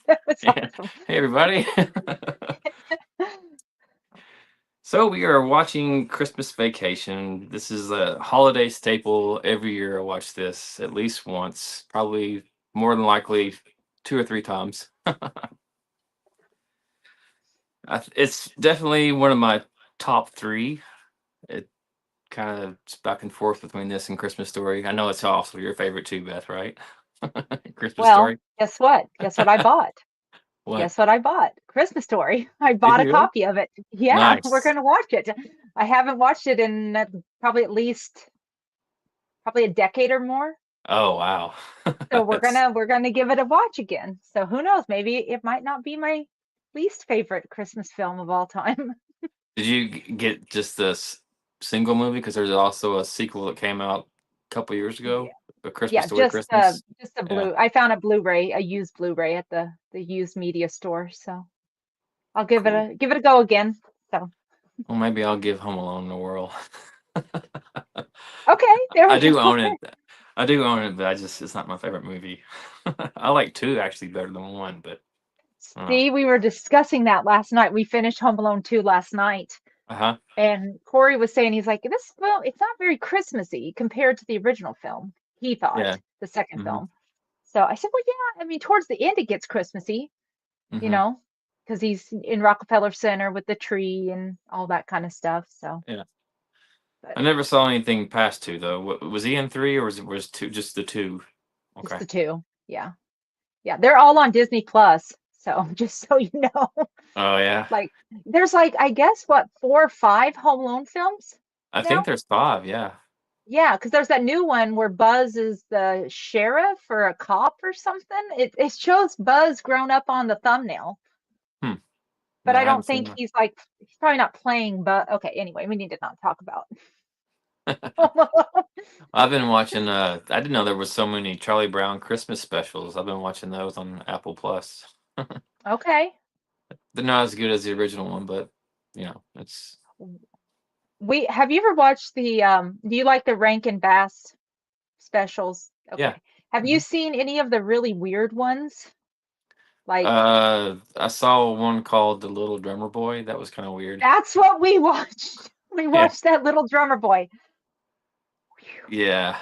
That was Hey, awesome. everybody. So we are watching Christmas Vacation. This is a holiday staple. Every year I watch this at least once, probably more than likely two or three times. It's definitely one of my top three. It kind of back and forth between this and Christmas Story. I know it's also your favorite too, Beth, right? Christmas Well, Story. guess what? Guess what I bought? What? Guess what I bought? Christmas Story. I Did bought a you really? copy of it. Yeah, we're Nice. gonna watch it. I haven't watched it in probably at least probably a decade or more. Oh wow. So we're That's gonna give it a watch again. So who knows? Maybe it might not be my least favorite Christmas film of all time. Did you get just this single movie? Because there's also a sequel that came out a couple years Yeah, ago, A Christmas yeah, Story Christmas. just a Yeah, blue. I found a Blu-ray, a used Blu-ray at the used media store. So I'll cool. give it a go again. So Well, maybe I'll give Home Alone a whirl. okay, there I we do go. own it. I do own it, but it's not my favorite movie. I like two actually better than one, but I don't know. See, we were discussing that last night. We finished Home Alone 2 last night, Uh-huh. and Corey was saying he's like, this film, it's not very Christmassy compared to the original film, he Yeah. thought, the second Hmm. film. So I said, well, yeah, I mean, towards the end it gets Christmassy, you Hmm. know, because he's in Rockefeller Center with the tree and all that kind of stuff. So, Yeah. but I never saw anything past two though. Was he in three or was two just the two? just Okay. the two. Yeah. Yeah. They're all on Disney Plus. So just so you know, Oh yeah. like there's like, I guess what, 4 or 5 Home Alone films I think now? there's five. Yeah. Yeah, because there's that new one where Buzz is the sheriff or a cop or something. It shows Buzz grown up on the thumbnail, Hmm. but No, I I haven't don't seen think that. he's probably not playing. But okay, anyway, we need to not talk about. I've been watching, I didn't know there was so many Charlie Brown Christmas specials. I've been watching those on Apple Plus. Okay, They're not as good as the original one, but it's we have you ever watched the do you like the Rankin Bass specials? yeah. Okay. Have you Mhm. seen any of the really weird ones? Like I saw one called The Little Drummer Boy. That was kind of weird. that's what we watched. We Yeah. watched that little drummer boy. Whew. Yeah.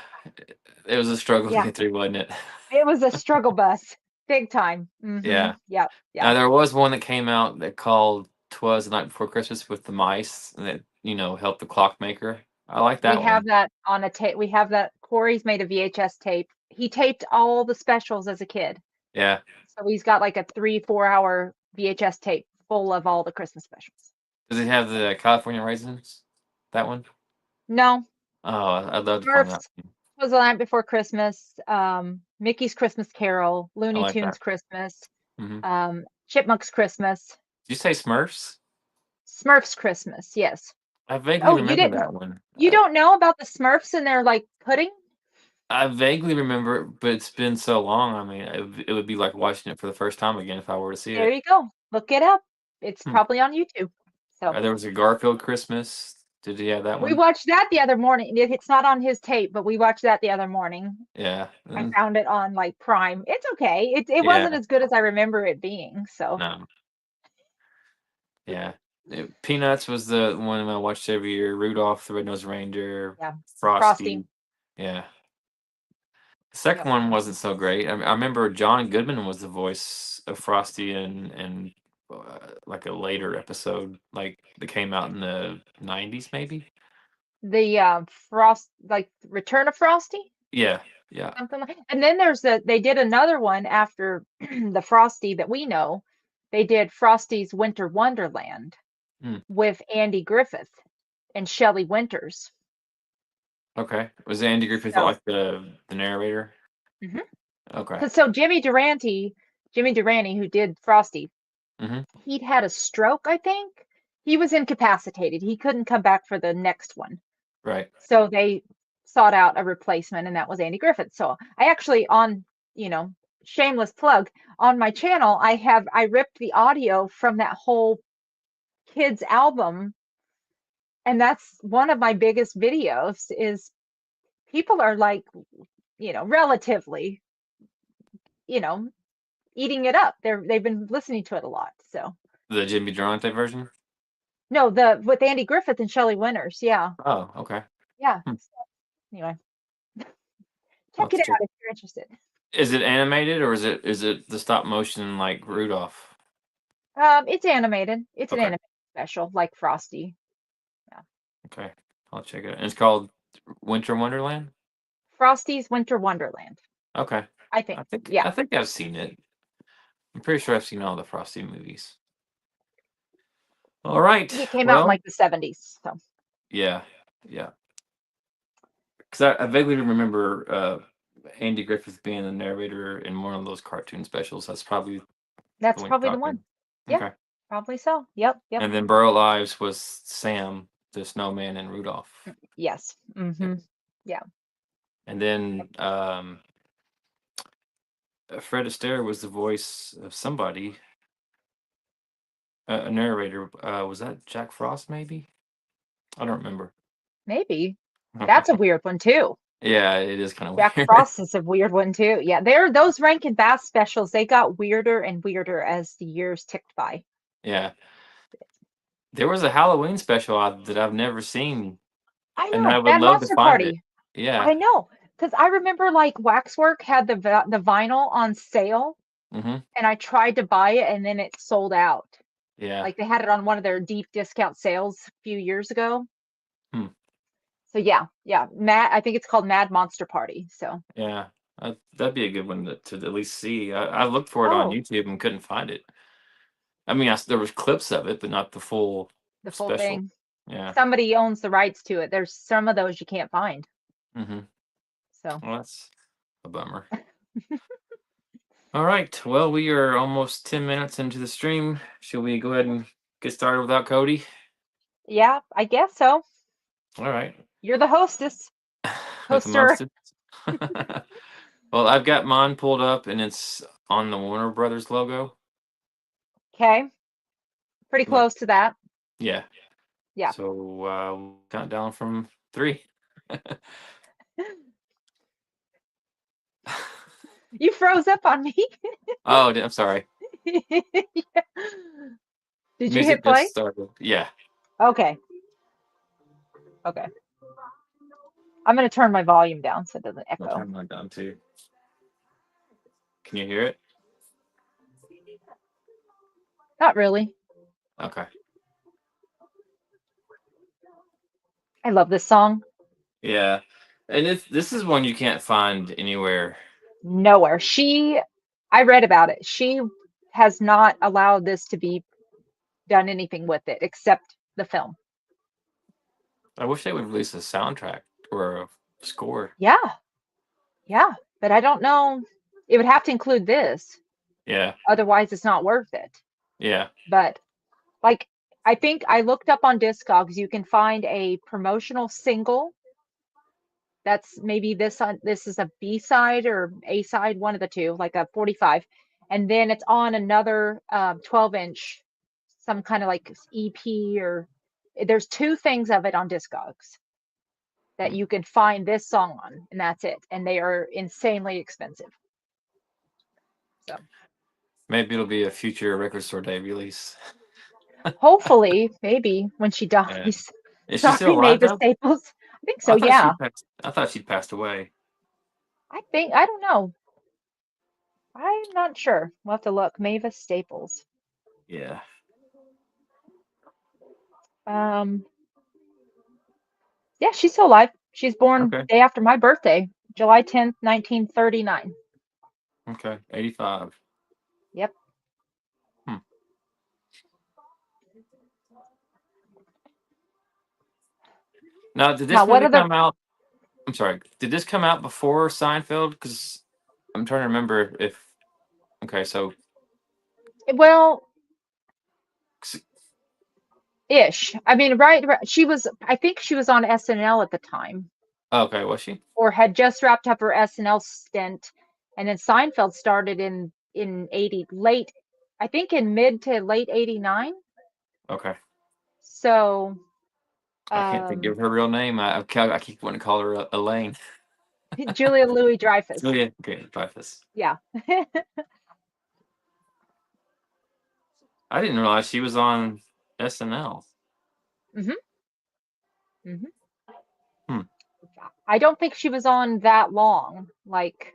It was a struggle to Yeah, get through, wasn't it? it was a struggle bus, big time. Mm-hmm. Yeah. Yep. Now Yeah. there was one that came out that called "Twas the Night Before Christmas" with the mice and that helped the clockmaker. I like We that have one. that on a tape. We have that. Corey's made a VHS tape. He taped all the specials as a kid. Yeah. So he's got like a 3, 4 hour VHS tape full of all the Christmas specials. Does it have So the California raisins? That one? no, Oh, I'd love to find that Smurfs one. was the night before Christmas. Mickey's Christmas Carol, I Looney like Tunes that. Christmas, Mhm. Chipmunk's Christmas, Did you say Smurfs? Smurfs Christmas. Yes. I vaguely Oh, you remember didn't. that one. You don't know about the Smurfs and their like pudding? I vaguely remember it, but it's been so long. I mean, it would be like watching it for the first time again if I were to see There it. you go. Look it up. It's Hmm. probably on YouTube. So There was a Garfield Christmas. Did you have that we one? watched that the other morning. It's not on his tape, but we watched that the other morning. Yeah. I found it on like Prime. It's okay. It wasn't Yeah. as good as I remember it being. So No. Yeah. Peanuts was the one I watched every year. Rudolph the Red-Nosed Reindeer, yeah, Frosty. Frosty. Yeah. The second Yep. one wasn't so great. I remember John Goodman was the voice of Frosty and like a later episode, like that came out in the 90s, maybe. The Frost like Return of Frosty, Yeah, yeah. something like. And then they did another one after the Frosty that we know. They did Frosty's Winter Wonderland Hmm. with Andy Griffith and Shelley Winters. Okay. Was Andy Griffith So. like the narrator? Mhm. Okay. 'Cause so Jimmy Durante, who did Frosty, Hmm. he'd had a stroke, I think. He was incapacitated. He couldn't come back for the next one. Right. So they sought out a replacement, and that was Andy Griffith. So I actually you know, shameless plug, on my channel, I ripped the audio from that whole kids album, and that's one of my biggest videos is people are like, relatively, you know, eating it up. They've been listening to it a lot. So The Jimmy Durante version? no, the with Andy Griffith and Shelley Winters. Yeah, Oh, okay. yeah. Hmm. So, anyway, I'll check have it to check. out if you're interested. Is it animated or is it the stop motion like Rudolph? It's animated. It's an Okay. animated special, like Frosty. Yeah. Okay. I'll check it out. And it's called Winter Wonderland? Frosty's Winter Wonderland, Okay. I think. Yeah. I think I've seen it. I'm pretty sure I've seen all the Frosty movies. All I right. think it came out in Well, like the 70s. So yeah. Yeah. Because I vaguely remember Andy Griffith being the narrator in one of those cartoon specials. That's probably the that's one probably you're the one. talking. Yeah, Okay. probably so. Yep, yep. And then Burrow Lives was Sam, the snowman, and Rudolph. Yes. Yep. Yeah. And then Fred Astaire was the voice of somebody, a narrator. Was that Jack Frost, maybe? I don't remember. Maybe. That's a weird one too. Yeah, it is kind of Jack weird. Frost is a weird one too. Yeah, they're those Rankin Bass specials, they got weirder and weirder as the years ticked by. Yeah. There was a Halloween special that I've never seen, I and I know, would Mad love to Monster find it. Party. Yeah. I know, because I remember like Waxwork had the vinyl on sale, Hmm. and I tried to buy it, and then it sold out. Yeah. Like they had it on one of their deep discount sales a few years ago. Hmm. So yeah, yeah, I think it's called Mad Monster Party. So Yeah. That'd be a good one to at least see. I looked for it on oh, YouTube and couldn't find it. I mean, there was clips of it, but not the full the full special. thing. Yeah. Somebody owns the rights to it. There's some of those you can't find. Hmm. So Well, that's a bummer. All right. Well, we are almost 10 minutes into the stream. Shall we go ahead and get started without Cody? yeah, I guess so. All right. You're the hostess, With the hoster. monster. Well, I've got mine pulled up and it's on the Warner Brothers logo. Okay, pretty Like, close to that. yeah. Yeah. So we'll count down from 3. You froze up on me. Oh, I'm sorry. Yeah. Did you Music hit just play? started. Yeah. Okay. Okay. I'm gonna turn my volume down so it doesn't I'll echo. turn mine down too. Can you hear it? Not really. Okay. I love this song. Yeah. And this is one you can't find anywhere. Nowhere. I read about it. She has not allowed this to be done anything with it except the film. I wish they would release a soundtrack or a score. Yeah. Yeah. But I don't know. It would have to include this. Yeah. Otherwise, it's not worth it. Yeah. But like, I think I looked up on Discogs, you can find a promotional single that's maybe this is a B side or A side, one of the two, like a 45, and then it's on another 12-inch, some kind of like EP or there's two things of it on Discogs that Hmm. you can find this song on, and that's it, and they are insanely expensive. So Maybe it'll be a future record store day release. hopefully, maybe when she Yeah. dies. Is she still Sorry, alive Mavis though? Staples. I think so. Yeah. I thought she'd passed away. I don't know. I'm not sure. We'll have to look. Mavis Staples. Yeah. Um, yeah, she's still alive. She's born Okay. day after my birthday, July 10th, 1939. Okay. 85. Yep. Hmm. Now, did Now, this what movie other? come out? I'm sorry. Did this come out before Seinfeld? Because I'm trying to remember if. Okay, so. Well, ish. I mean, right. She was. I think she was on SNL at the time, Okay, was she? or had just wrapped up her SNL stint, and then Seinfeld started in 80 late. I think in mid to late 89. Okay. So, I can't think of her real name. I keep wanting to call her Elaine. Julia Louis So Dreyfus. yeah, okay, Dreyfus. Yeah. I didn't realize she was on SNL. Hmm. Hmm. Hmm. I don't think she was on that long. Like,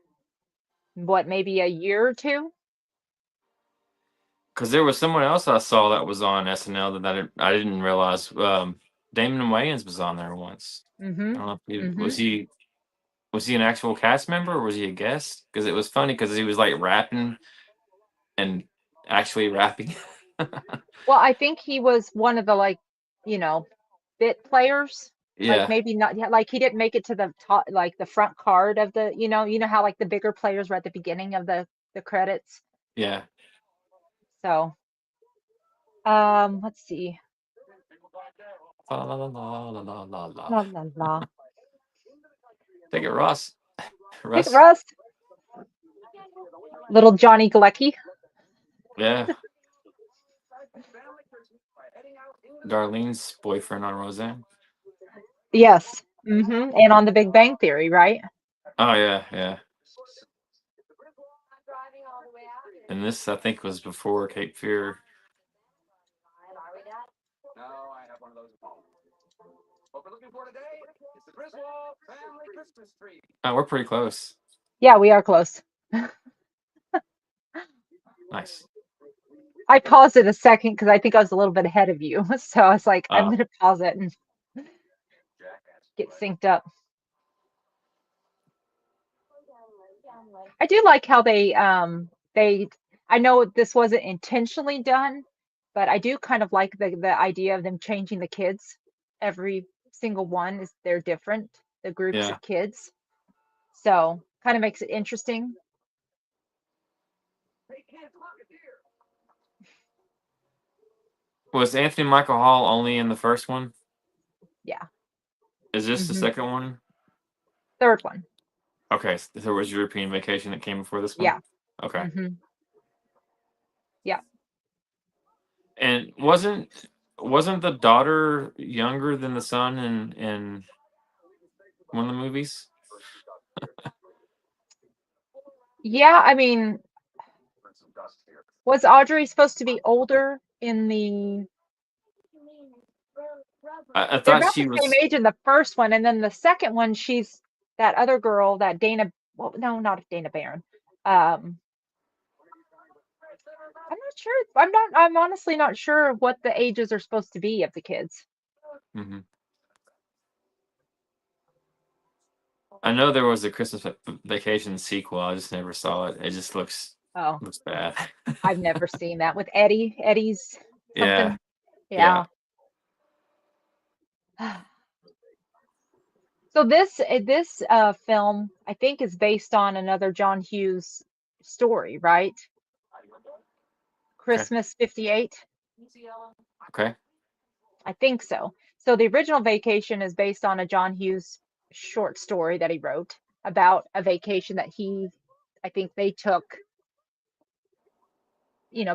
what, maybe a year or two? Because there was someone else I saw that was on SNL that I didn't realize. Damon Wayans was on there once. Hmm. I don't know if he Hmm. was he an actual cast member or was he a guest? Because it was funny because he was like rapping and actually rapping. Well, I think he was one of the, like, you know, bit players. Like, Yeah, maybe not, yeah, like he didn't make it to the top, like the front card of the, you know how like the bigger players were at the beginning of the credits. yeah. So, let's see. La la la la la la la la. La la la. Take it, Ross. Take it, Russ. Russ. Little Johnny Galecki. Yeah, Darlene's boyfriend on Roseanne. Yes. And on the Big Bang Theory, right? Oh yeah, yeah. And this I think was before Cape Fear. Oh, we're pretty close. Yeah, we are close. Nice. I paused it a second because I think I was a little bit ahead of you. So I was like, I'm Oh, going to pause it and get synced up. I do like how I know this wasn't intentionally done, but I do kind of like the idea of them changing the kids. Every single one is they're different, the groups yeah. of kids. So kind of makes it interesting. Was Anthony Michael Hall only in the first one? Yeah. Is this the Hmm. second one? Third one. Okay, so there was European Vacation that came before this one. Yeah. Okay, Hmm. Yeah. and wasn't the daughter younger than the son in one of the movies? Yeah. I mean, was Audrey supposed to be older in the I They're thought about she the same was. age in the first one, and then the second one, she's that other girl, that Dana. Well, no, not Dana Barron. Um, I'm not sure. I'm not. I'm honestly not sure what the ages are supposed to be of the kids. Mhm. I know there was a Christmas Vacation sequel. I just never saw it. It just Oh, looks bad. I've never seen that with Eddie. Eddie's Yeah, something. Yeah. yeah. So this film, I think, is based on another John Hughes story, right? Okay, Christmas '58. okay. I think so. So the original Vacation is based on a John Hughes short story that he wrote about a vacation that I think they took,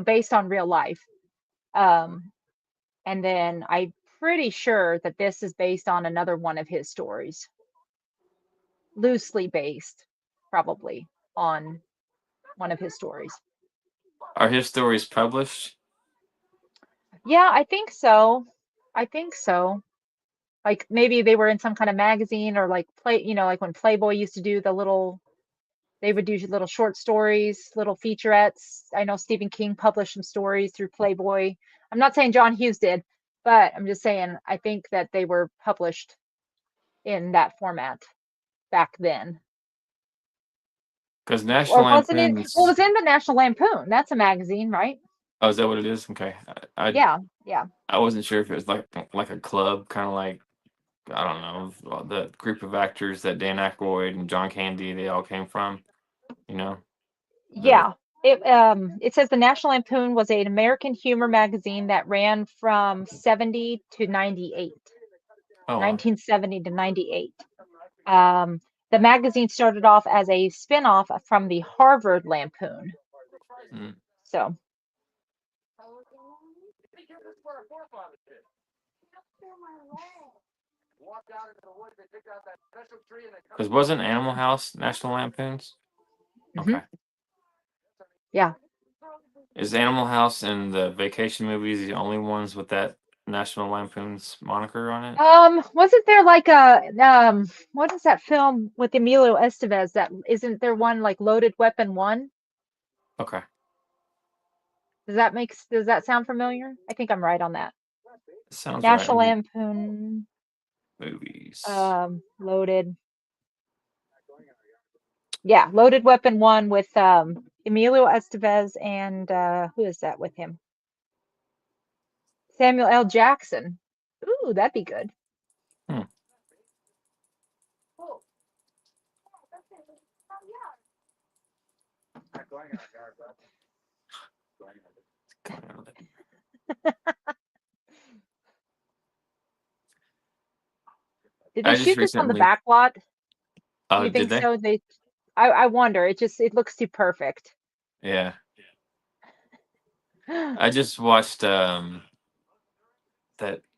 based on real life. Um, and then I'm pretty sure that this is based on another one of his stories, loosely based, probably on one of his stories. Are his stories published? Yeah, I think so. I think so. Like maybe they were in some kind of magazine or like like when Playboy used to do they would do little short stories, little featurettes. I know Stephen King published some stories through Playboy. I'm not saying John Hughes did, but I'm just saying I think that they were published in that format back then. Because Or National wasn't it? Well, it Lampoon's. was in the National Lampoon. That's a magazine, right? Oh, is that what it is? Okay. Yeah, yeah. I wasn't sure if it was like a club, kind of like I don't know the group of actors that Dan Aykroyd and John Candy they all came from. You know the. Yeah. It says the National Lampoon was an American humor magazine that ran from 70 to 98, Oh wow. 1970 to 98. Um, the magazine started off as a spin-off from the Harvard Lampoon. Mm. So, Because wasn't Animal House National Lampoon's? mhm, Okay. yeah. Is Animal House and the Vacation movies the only ones with that National Lampoon's moniker on it? Wasn't there like a what is that film with Emilio Estevez that isn't there one like Loaded Weapon 1? Okay. Does that sound familiar? I think I'm right on that. Sounds right. National Lampoon, Movies. Loaded. Yeah, Loaded Weapon 1 with Emilio Estevez and who is that with him? Samuel L. Jackson. Ooh, that'd be good. Hmm. Did they I just shoot this on the recently. back lot? Do Oh, you did think they? so? I wonder. It looks too perfect. Yeah. I just watched that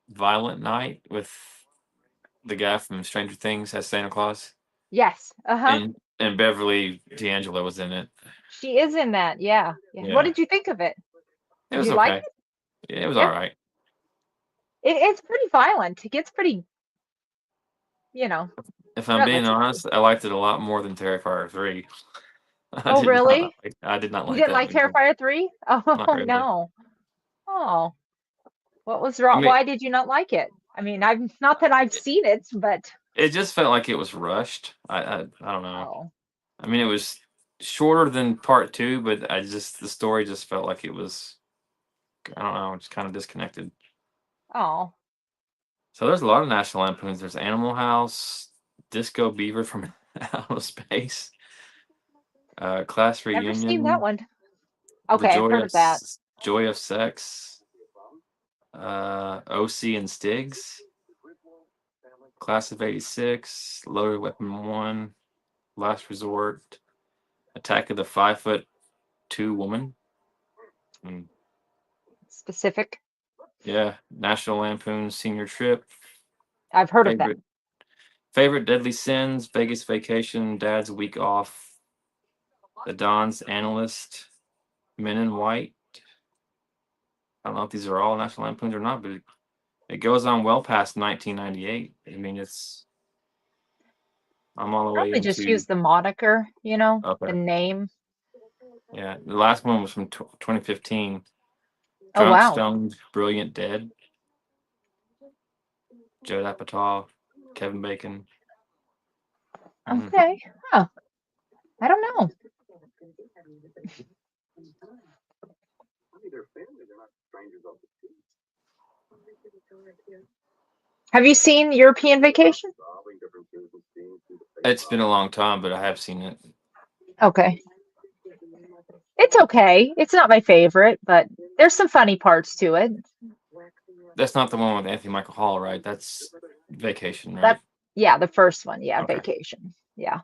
Violent Night with the guy from Stranger Things as Santa Claus, Yes. Uh-huh. and Beverly D'Angelo was in it. She is in that. Yeah. Yeah. What Yeah, did you think of it? it Did was you like okay. it? Yeah, it was all Yeah. right. It's pretty violent. It gets pretty, you know, If I'm being gutless. honest, I liked it a lot more than Terrifier 3. Oh, really? I did not You like didn't that like movie. Terrifier 3? Not Oh, really. no. Oh, what was I wrong? mean, Why did you not like it? I mean, I've not that I've seen it, but it just felt like it was rushed. I don't know. oh, I mean, it was shorter than part 2, but the story just felt like it was, I don't know, just kind of disconnected. oh. So there's a lot of National Lampoons. There's Animal House, Disco Beaver from Outer Space, Class Never seen that Reunion, one. The Okay, I've heard of that. Joy of Sex, OC and Stigs, Class of '86, Loaded Weapon 1, Last Resort, Attack of the 5'2" Woman. Mm, Specific. yeah, National Lampoon Senior Trip, I've heard of favorite them. favorite Deadly Sins, Vegas Vacation, Dad's Week Off, The Don's Analyst, Men in White. I don't know if these are all National Lampoons or not, but it goes on well past 1998. I mean, I'm all the way Probably just into. use the moniker, the Okay. name. Yeah, the last one was from 2015. Oh, Drunk, wow. Stoned, Brilliant, Dead. Judd Apatow, Kevin Bacon. Mm. Okay. Huh. I don't know. Have you seen European Vacation? It's been a long time, but I have seen it. Okay. It's okay. It's not my favorite, but there's some funny parts to it. That's not the one with Anthony Michael Hall, right? That's Vacation, right? That, yeah, the first one. Yeah, Okay. Vacation. Yeah.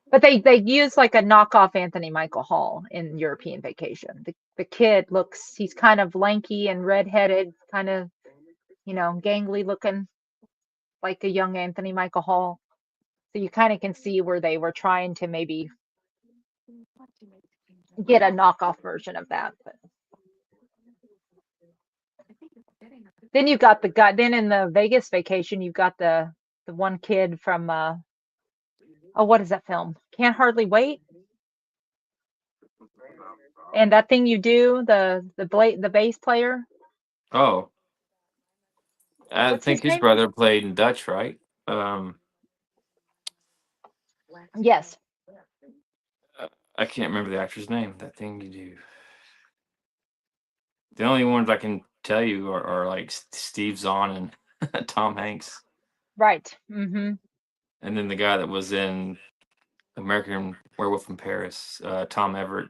But they use like a knockoff Anthony Michael Hall in European Vacation. The kid he's kind of lanky and redheaded, kind of, gangly looking like a young Anthony Michael Hall. So you kind of can see where they were trying to maybe get a knockoff version of that. But then you got the guy. Then in the Vegas Vacation, you've got the one kid from oh, what is that film? Can't Hardly Wait. And that thing you do, the bass player. Oh, I What's his think his name? brother played in Dutch, right? Um, Yes. I can't remember the actor's name. That thing you do. The only ones I can tell you are like Steve Zahn and Tom Hanks, Right. Mm-hmm. and then the guy that was in American Werewolf in Paris, Tom Everett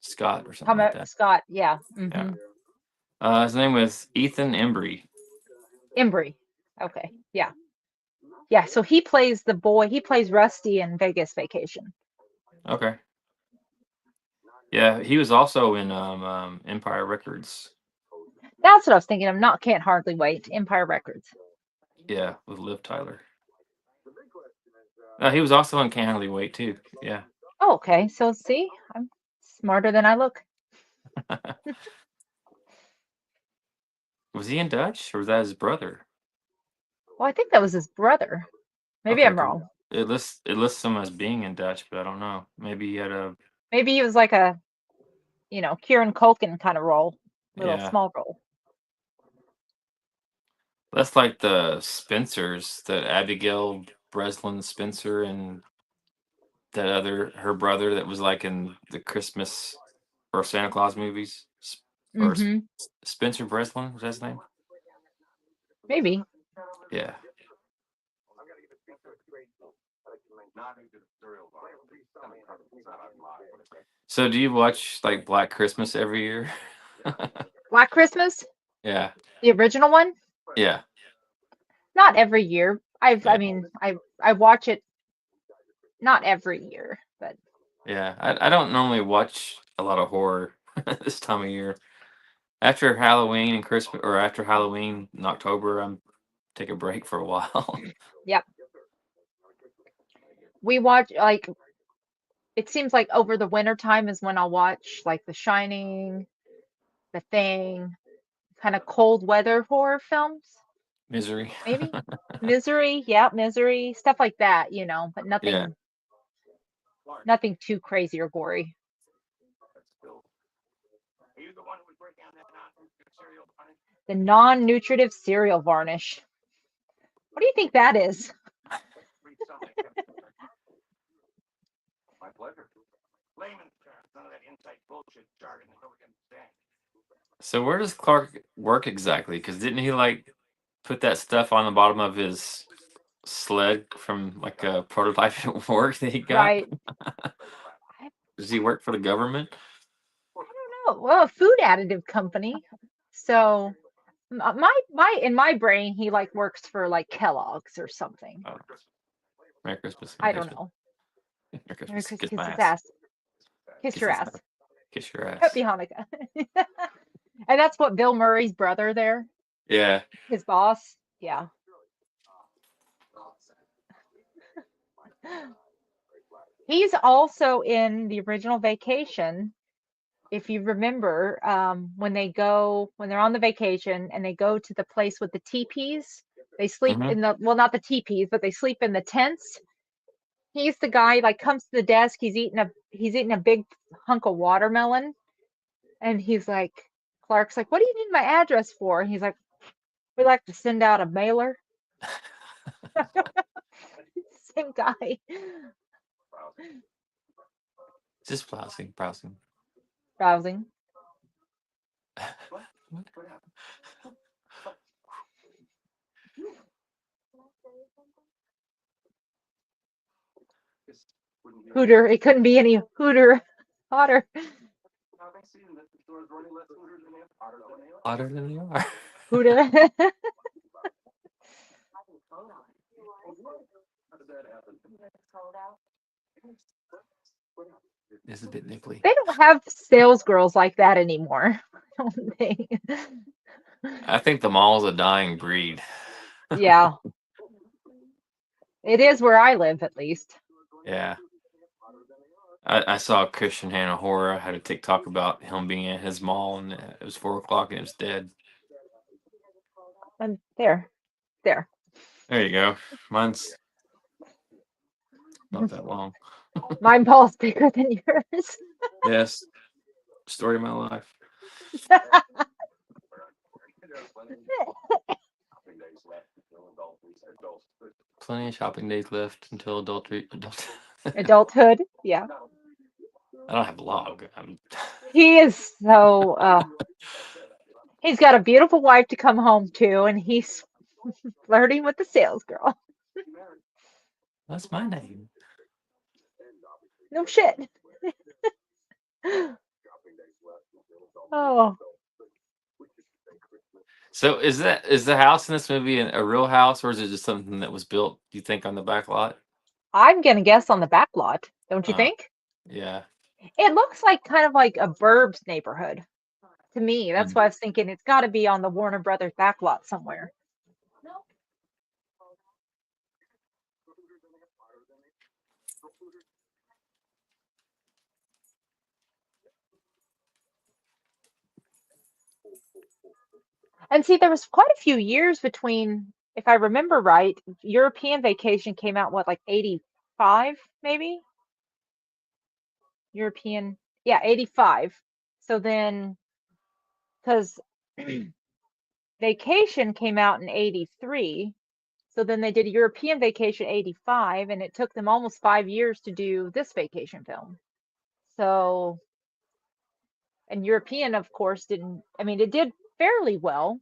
Scott or something like that. Scott. Yeah. Yeah. Mm-hmm. His name was Ethan Embry. Embry. Okay. Yeah. Yeah. So he plays the boy. He plays Rusty in Vegas Vacation. Okay. Yeah, he was also in Empire Records. That's what I was thinking of. Not Can't Hardly Wait. Empire Records. Yeah, with Liv Tyler. He was also in Can't Hardly Wait too. Yeah. Oh, okay. So see, I'm smarter than I look. Was he in Dutch or was that his brother? Well, I think that was his brother. Maybe Okay, I'm 'cause wrong. it lists him as being in Dutch, but I don't know. Maybe he had a Maybe he was like a, Kieran Culkin kind of role, little yeah. small role. That's like the Spencers, the Abigail Breslin Spencer and that other her brother that was like in the Christmas or Santa Claus movies. Or Mm-hmm. Spencer Breslin, was that his name? Maybe. Yeah. So do you watch like Black Christmas every year? Black Christmas, Yeah. the original one. Yeah. Not every year. I Yeah. mean, I watch it not every year, but Yeah. I don't normally watch a lot of horror this time of year. After Halloween and Christmas, or after Halloween in October, I'm take a break for a while. yep. We watch like it seems like over the winter time is when I'll watch like The Shining, The Thing, kind of cold weather horror films, Misery. maybe. Misery, yeah, Misery, stuff like that, but Yeah. nothing too crazy or gory. The non-nutritive cereal varnish. What do you think that is? So where does Clark work exactly? Because didn't he like put that stuff on the bottom of his sled from like a prototype at work that he got? Right. I Does he work for the government? don't know. Well, a food additive company. So my in my brain, he like works for like Kellogg's or something. Oh, Merry Christmas. I Merry don't Christmas. know. Merry Merry Christmas. Christmas, Kiss kiss my his ass. ass. Kiss Kiss your his ass. ass. Kiss your Happy ass. Hanukkah. And that's what Bill Murray's brother there, Yeah. his boss. Yeah. He's also in the original Vacation. If you remember, when they're on the vacation and they go to the place with the teepees, they sleep Hmm. in well, not the teepees, but they sleep in the tents. He's the guy like comes to the desk. He's eating a big hunk of watermelon, and he's like, Clark's like, "What do you need my address for?" And he's like, "We like to send out a mailer." Same guy. Just browsing. Browsing. Browsing. Hooter. It couldn't be any hooter hotter. Hotter than they are. Hooter. It's a bit nipply. They don't have sales girls like that anymore, don't they? I think the mall's a dying breed. Yeah, it is where I live, at least. Yeah. I saw Christian Hannah Horror. I had a TikTok about him being at his mall, and it was 4 o'clock, and it was dead. And there. There you go. Mine's not that long. Mine ball's bigger than yours. Yes. Story of my life. Plenty of shopping days left until adult. Adulthood, yeah. I don't have a log. He is so. He's got a beautiful wife to come home to, and he's flirting with the sales girl. That's my name. No shit. Oh, So is the house in this movie a real house, or is it just something that was built, do you think, on the back lot? I'm gonna guess on the back lot, don't you Uh, think? yeah. It looks like kind of like a burbs neighborhood to me. That's Mm. why I was thinking it's got to be on the Warner Brothers back lot somewhere. And see, there was quite a few years between, if I remember right, European Vacation came out, what, like 85, maybe? European, yeah, 85. So then, because Vacation came out in 83, so then they did European Vacation 85, and it took them almost 5 years to do this vacation film. So, and European, of course, didn't, I mean, it did fairly well,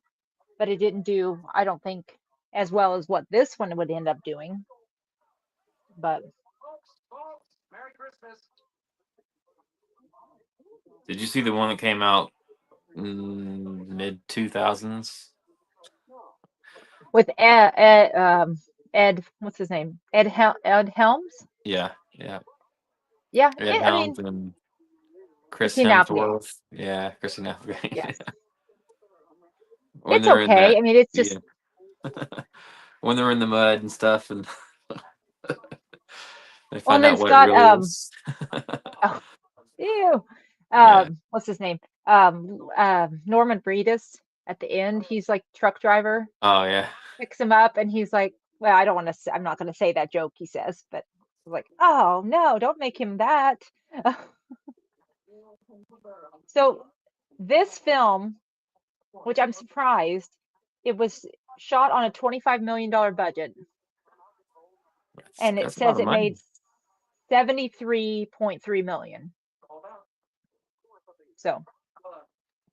but it didn't do, I don't think, as well as what this one would end up doing. But Did you see the one that came out mid 2000s? with Ed, what's his name? Ed Helms? Yeah, yeah. Yeah, Ed I mean, Helms and Chris Christine Applegate. Hemsworth. Yeah, Christine Applegate. Yes. When It's they're in okay. that, I mean, it's yeah, just, when they're in the mud and stuff, and they well, and find then out it's what it got, really is. oh, ew. Yeah. What's his name? Norman Reedus at the end. He's like truck driver, Oh yeah. picks him up, and he's like, well, I don't want to, I'm not going to say that joke, he says, but like, oh no, don't make him that. So this film, which I'm surprised, it was shot on a $25 million budget, and it That's a lot says of it money. made 73.3 million. So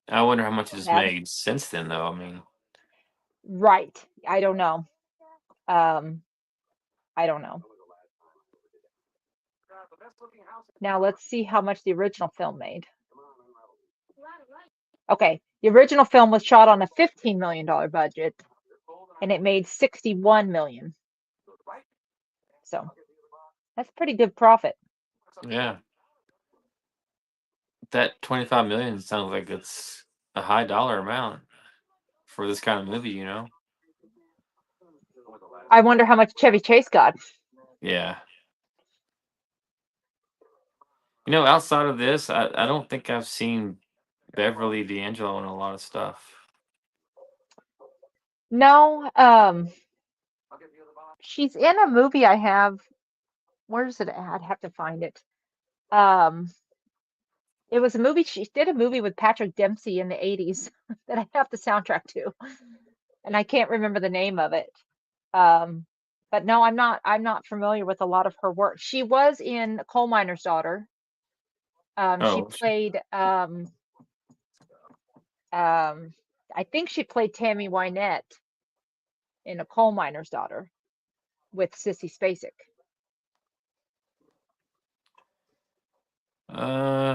I wonder how much it's that, made since then, though. I mean, right. I don't know. Um, I don't know. Now let's see how much the original film made. Okay, the original film was shot on a $15 million budget, and it made 61 million. So that's pretty good profit. yeah, that 25 million sounds like it's a high dollar amount for this kind of movie, you know? I wonder how much Chevy Chase got. Yeah. You know, outside of this, I don't think I've seen Beverly D'Angelo in a lot of stuff. No, she's in a movie I have. Where's it at? I'd have to find it. Um, it was a movie, she did a movie with Patrick Dempsey in the 80s that I have the soundtrack to, and I can't remember the name of it. Um, but no, I'm not familiar with a lot of her work. She was in Coal Miner's Daughter. She Oh, played I think she played Tammy Wynette in A Coal Miner's Daughter with Sissy Spacek.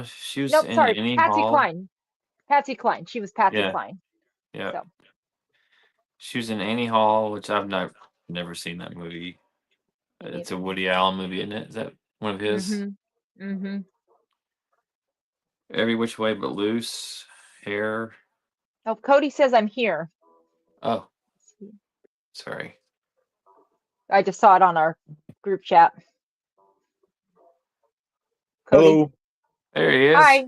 she was Nope, in sorry, Annie Patsy Hall. Cline. Patsy Cline. She was Patsy Yeah, Cline. yeah. So, She was in Annie Hall, which I've never seen that movie. me It's a neither. Woody Allen movie, isn't it? Is that one of his? Mm-hmm. Mm-hmm. Every Which Way But Loose, Hair. Oh, Cody says I'm here. Oh, sorry. I just saw it on our group chat. Cody, Hello. There he is. hi.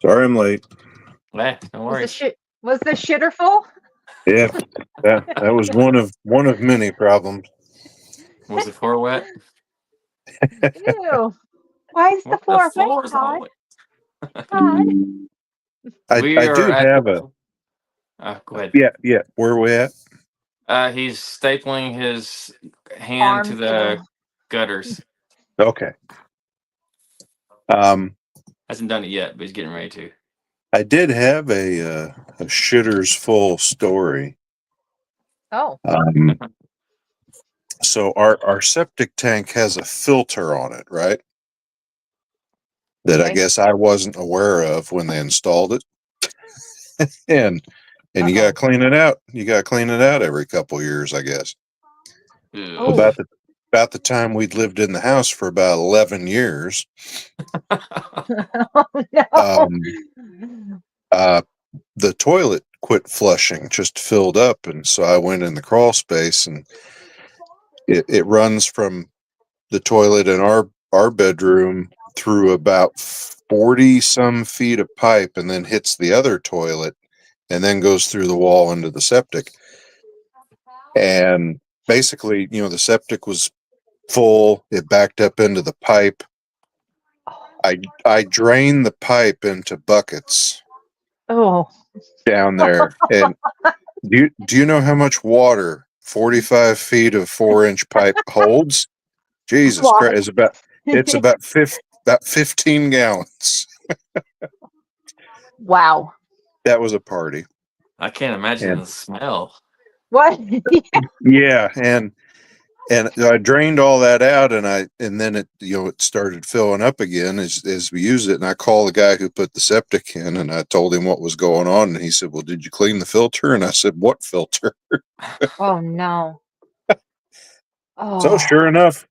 Sorry I'm late. Hey, no Was the worries. shit was the shitter full? Yeah, that was one of many problems. Was the floor wet? Ew. Why is the What the floor wet, floor is all Todd? wet. Todd. We I are do at have the. a Go ahead. yeah. Where are we at? He's stapling his hand to Arm to the the gutters. Okay. Um, Hasn't done it yet, but he's getting ready to. I did have a shitters full story. Oh, So our septic tank has a filter on it, right? That I okay. guess I wasn't aware of when they installed it, and you got to Uh-oh. clean it out. You got to clean it out every couple years, I guess. Well, Ugh. Oh. about the time we'd lived in the house for about 11 years, Oh no. um, uh, the toilet quit flushing, just filled up, and so I went in the crawl space, and it runs from the toilet in our bedroom through about 40 some feet of pipe, and then hits the other toilet and then goes through the wall into the septic. And basically, the septic was full. It backed up into the pipe. I drained the pipe into buckets Oh, down there. And do you know how much water 45 feet of 4-inch pipe holds? Jesus lot. Christ! It's about 15 gallons. Wow. That was a party. I can't imagine And the smell. What? yeah, and I drained all that out, and then it started filling up again as we used it. And I called the guy who put the septic in, and I told him what was going on, and he said, "Well, did you clean the filter?" And I said, "What filter?" Oh no. So Oh, sure enough,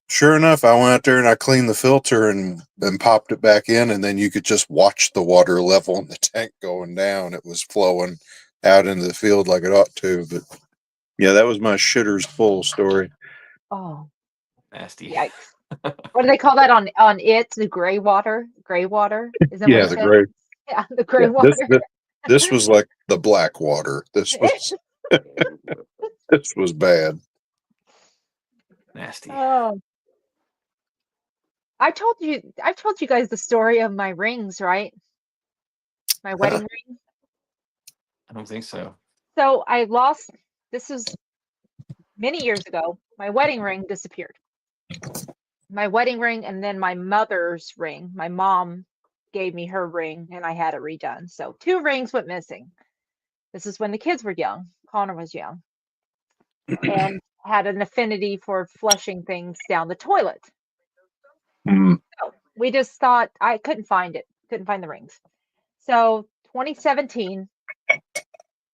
I went out there and I cleaned the filter and popped it back in, and then you could just watch the water level in the tank going down. It was flowing out into the field like it ought to. But yeah, that was my shitters full story. oh, Nasty. yikes. What do they call that on it? The gray water? Gray water? Is that what Yeah, you the said? gray. Yeah, the gray Yeah, water. this was like the black water. This was bad. Nasty. Oh, I told you guys the story of my rings, right? My wedding ring. I don't think so. So I lost, this was many years ago. My wedding ring disappeared. My wedding ring and then my mother's ring. My mom gave me her ring and I had it redone. So 2 rings went missing. This is when the kids were young. Connor was young and had an affinity for flushing things down the toilet. Mm. So we just thought I couldn't find it, couldn't find the rings. So 2017,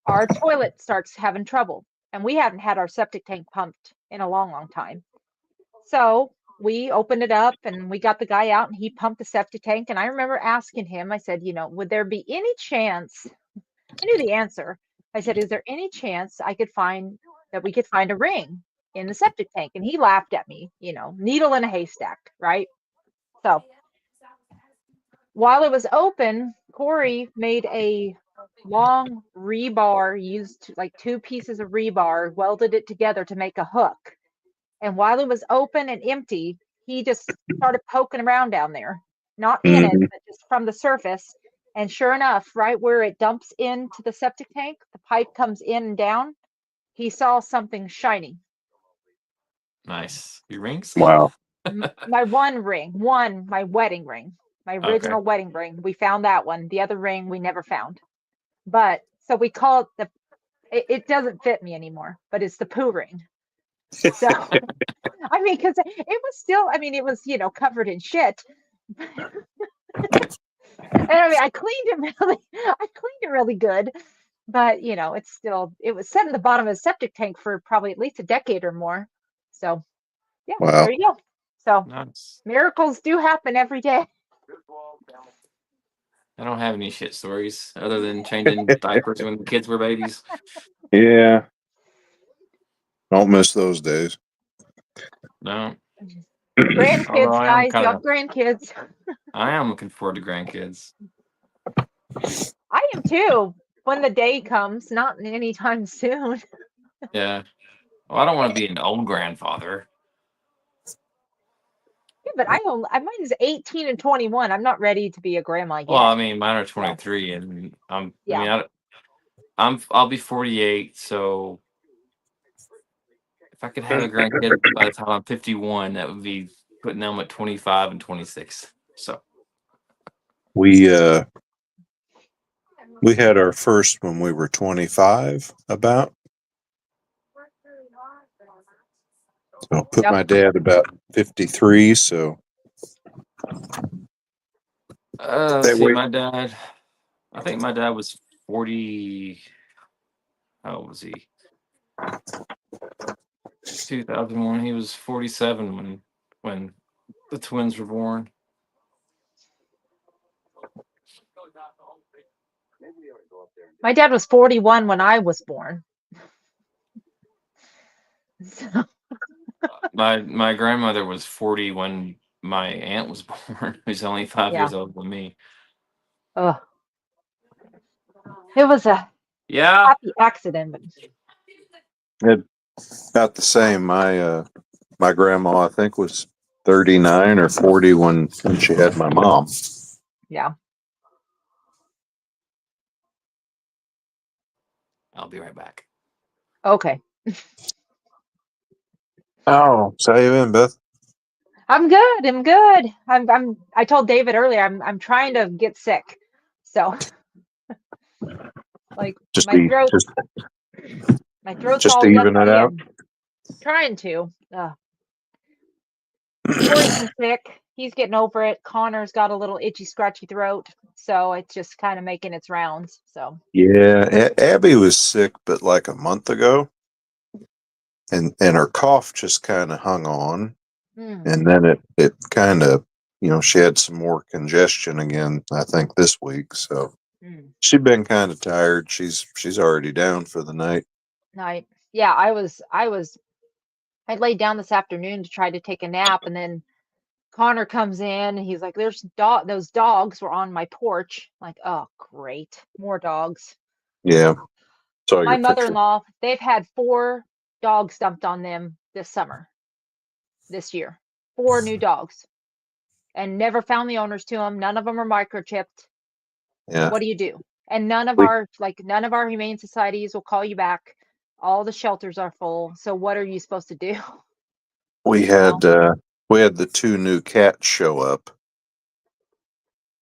our toilet starts having trouble, and we haven't had our septic tank pumped in a long, long time. So we opened it up and we got the guy out and he pumped the septic tank. And I remember asking him, I said, would there be any chance? I knew the answer. I said, is there any chance we could find a ring in the septic tank? And he laughed at me, needle in a haystack, right? So while it was open, Corey made a long rebar, used like 2 pieces of rebar, welded it together to make a hook. And while it was open and empty, he just started poking around down there, not in it, but just from the surface. And sure enough, right where it dumps into the septic tank, the pipe comes in and down. He saw something shiny. Nice. Your rings? Wow. My my wedding ring, my Okay. original wedding ring. We found that one. The other ring we never found. But so we call it it doesn't fit me anymore, but it's the poo ring. So I mean, because it was still, it was, covered in shit. And I cleaned it really good. But it was set in the bottom of a septic tank for probably at least a decade or more. So yeah, Wow. there you go. So Nice. miracles do happen every day. I don't have any shit stories other than changing diapers when the kids were babies. Yeah. Don't miss those days. No. Although Grandkids, guys, you have grandkids. I am looking forward to grandkids. I am too. When the day comes, not anytime soon. Yeah. Well, I don't want to be an old grandfather. Yeah, but mine is 18 and 21. I'm not ready to be a grandma yet. Well, I mean, mine are 23, and I'll be 48. So if I could have a grandkid by the time I'm 51, that would be putting them at 25 and 26. So We had our first when we were 25, about. So put my dad about 53. So let's see, my dad. I think my dad was 40. How old was he? 2001. He was 47 when the twins were born. My dad was 41 when I was born. So, My grandmother was 40 when my aunt was born, who's only 5 years older than me. it was a Yeah. Happy accident. It about the same. My grandma, I think, was 39 or 40 when she had my mom. Yeah. I'll be right back. Okay. Oh, so how you been, Beth? I'm good. I'm good. I told David earlier I'm trying to get sick. So like Just my to throat just my throat's just to all even it lumpy out. and trying to. Corey's been sick. He's getting over it. Connor's got a little itchy, scratchy throat. So it's just kind of making its rounds. So Yeah, Abby was sick, but like a month ago, and her cough just kind of hung on, mm, and then it kind of, she had some more congestion again, I think this week. So mm. she'd been kind of tired. She's already down for the night. Night. Yeah, I laid down this afternoon to try to take a nap, and then Connor comes in and he's like, those dogs were on my porch. Like, oh great, more dogs. Yeah, saw My your picture. mother-in-law, they've had 4 dogs dumped on them this year. 4 new dogs, and never found the owners to them. None of them are microchipped. So Yeah, what do you do? And we none of our humane societies will call you back. All the shelters are full. So what are you supposed to do? we You know, had uh, we had the 2 new cats show up,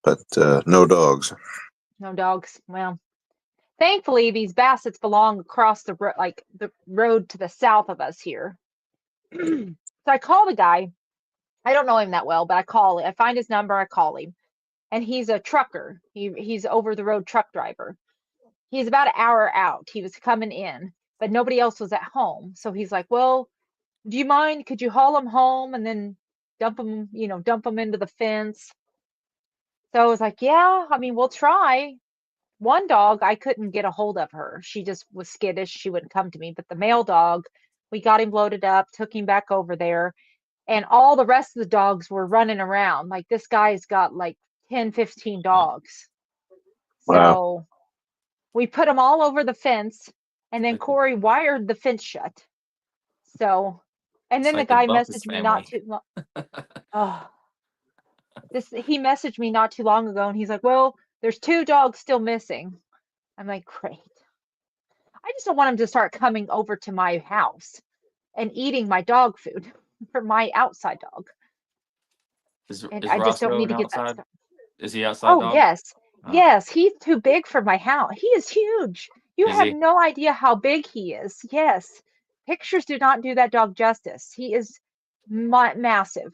but no dogs. no dogs. Well, thankfully these bassets belong across the road to the south of us here. So I call the guy. I don't know him that well, but I find his number, I call him. And he's a trucker. He's over the road truck driver. He's about an hour out. He was coming in, but nobody else was at home. So he's like, "Well, do you mind? Could you haul him home and then dump him into the fence?" So I was like, "Yeah, I mean, we'll try." One dog, I couldn't get a hold of her. She just was skittish. She wouldn't come to me. But the male dog, we got him loaded up, took him back over there, and all the rest of the dogs were running around. Like this guy's got like 10, 15 dogs. Wow. So we put them all over the fence, and then Like the, Corey wired the fence shut. So, and it's then the like the guy Bumpus messaged me not family. too long. Oh, he messaged me not too long ago, and he's like, "Well, there's 2 dogs still missing." I'm like, "Great." I just don't want him to start coming over to my house and eating my dog food for my outside dog. And Is I just don't Roscoe need an to get that outside? stuff. Is he outside Oh, dog? yes. Oh, Yes, he's too big for my house. He is huge. You is have he? no idea how big he is. Yes. Pictures do not do that dog justice. He is massive.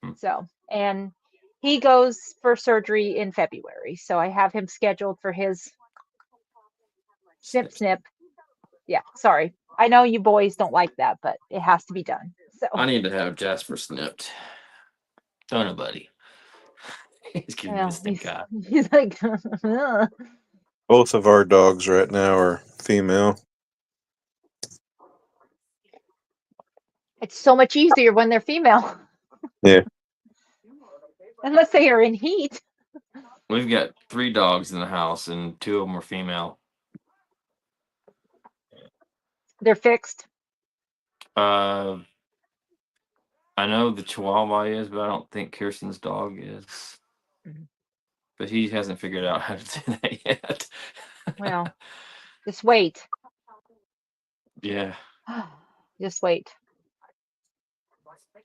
Hmm. So, and he goes for surgery in February. So I have him scheduled for his snip Snip, snip. snip. Yeah, sorry. I know you boys don't like that, but it has to be done. So, I need to have Jasper snipped. Don't know, buddy. He's giving me the well, stink eye. he's like, Both of our dogs right now are female. it's so much easier when they're female, Yeah. unless they are in heat. We've got 3 dogs in the house, and 2 of them are female. They're fixed. Uh, I know the Chihuahua is, but I don't think Kirsten's dog is. Mhm. But he hasn't figured out how to do that yet. Well, just wait. Yeah. Just wait.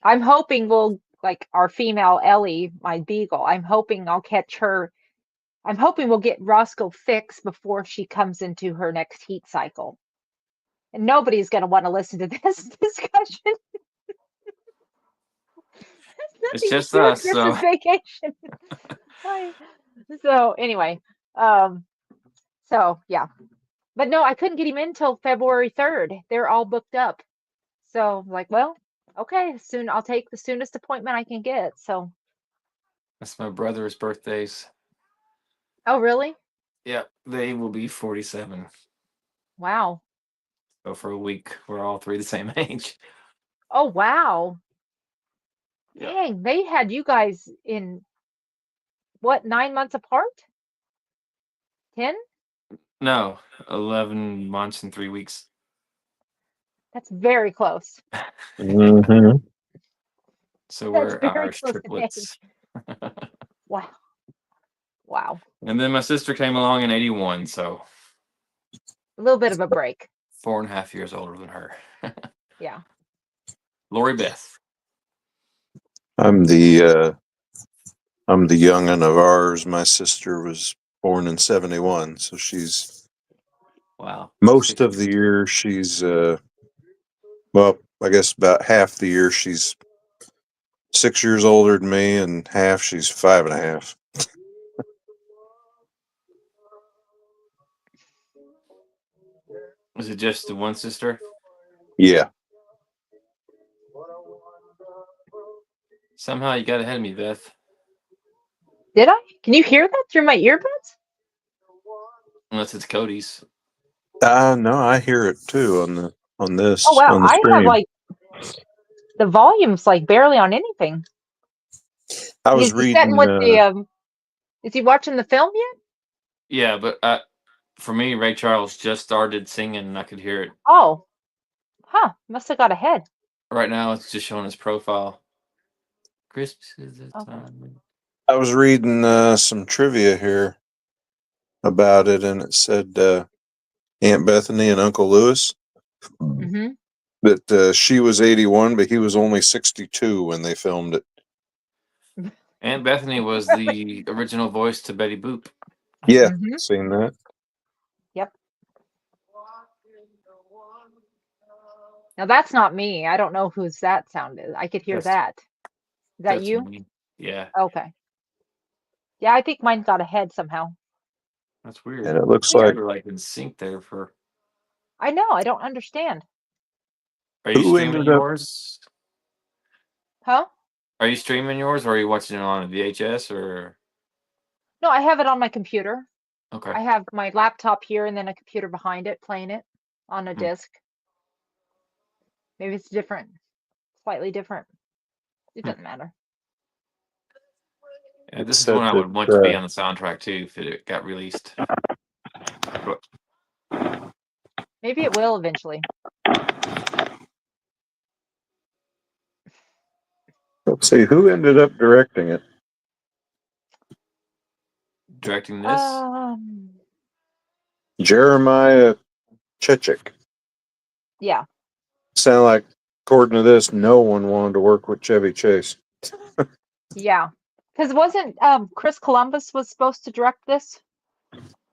I'm hoping we'll like our female Ellie, my beagle. I'm hoping I'll catch her. I'm hoping we'll get Roscoe fixed before she comes into her next heat cycle. And nobody's going to want to listen to this discussion. It's Nothing to just do with us, so Christmas vacation. So anyway, um, so yeah, but no, I couldn't get him in till February 3rd. They're all booked up. So I'm like, well, okay, soon I'll take the soonest appointment I can get. So, that's my brother's birthdays. oh really? Yeah, they will be 47. Wow. So for a week, we're all 3 the same age. Oh wow. Yeah. Dang, they had you guys in what, 9 months apart? 10? No, 11 months and 3 weeks. That's very close. Mhm. So That's we're very Irish close in triplets. Wow. Wow. And then my sister came along in 81, so A little bit of a break. 4.5 years older than her. Yeah. Lori Beth. I'm the youngin' of ours. My sister was born in 71, so she's Wow. most of the year she's well, I guess about half the year she's 6 years older than me, and half she's 5.5. Was it just the one sister? Yeah. Somehow you got ahead of me, Beth. Did I? Can you hear that through my earbuds? Unless it's Cody's. No, I hear it too on this Oh wow. on the I have stream. like the volume's like barely on anything. I was Is he sitting reading. with the is he watching the film yet? Yeah, but for me, Ray Charles just started singing and I could hear it. Oh. Huh. Must have got ahead. Right now, it's just showing his profile. Christmas is the Okay. time. I was reading some trivia here about it, and it said Aunt Bethany and Uncle Lewis Mm-hmm. that she was 81, but he was only 62 when they filmed it. Aunt Bethany was the original voice to Betty Boop. Yeah, Mm-hmm. seen that. Yep. Now that's not me. I don't know whose that sound is. I could hear That's that. Is that that's you? me. Yeah, Okay. Yeah, I think mine got ahead somehow. that's weird. And it looks We like were like in sync there for. I know. I don't understand. Are you who streaming ended up. yours? Huh? Are you streaming yours, or are you watching it on a VHS or? No, I have it on my computer. Okay. I have my laptop here and then a computer behind it playing it on a Hmm. disc. Maybe it's different, slightly different. It Hmm. doesn't matter. Yeah, It this is one said I that would want to be on the soundtrack too if it got released. Maybe it will eventually. let's see who ended up directing it. Directing this, Jeremiah Chechik. Yeah. Sound like, according to this, no one wanted to work with Chevy Chase. Yeah. Because wasn't Chris Columbus was supposed to direct this?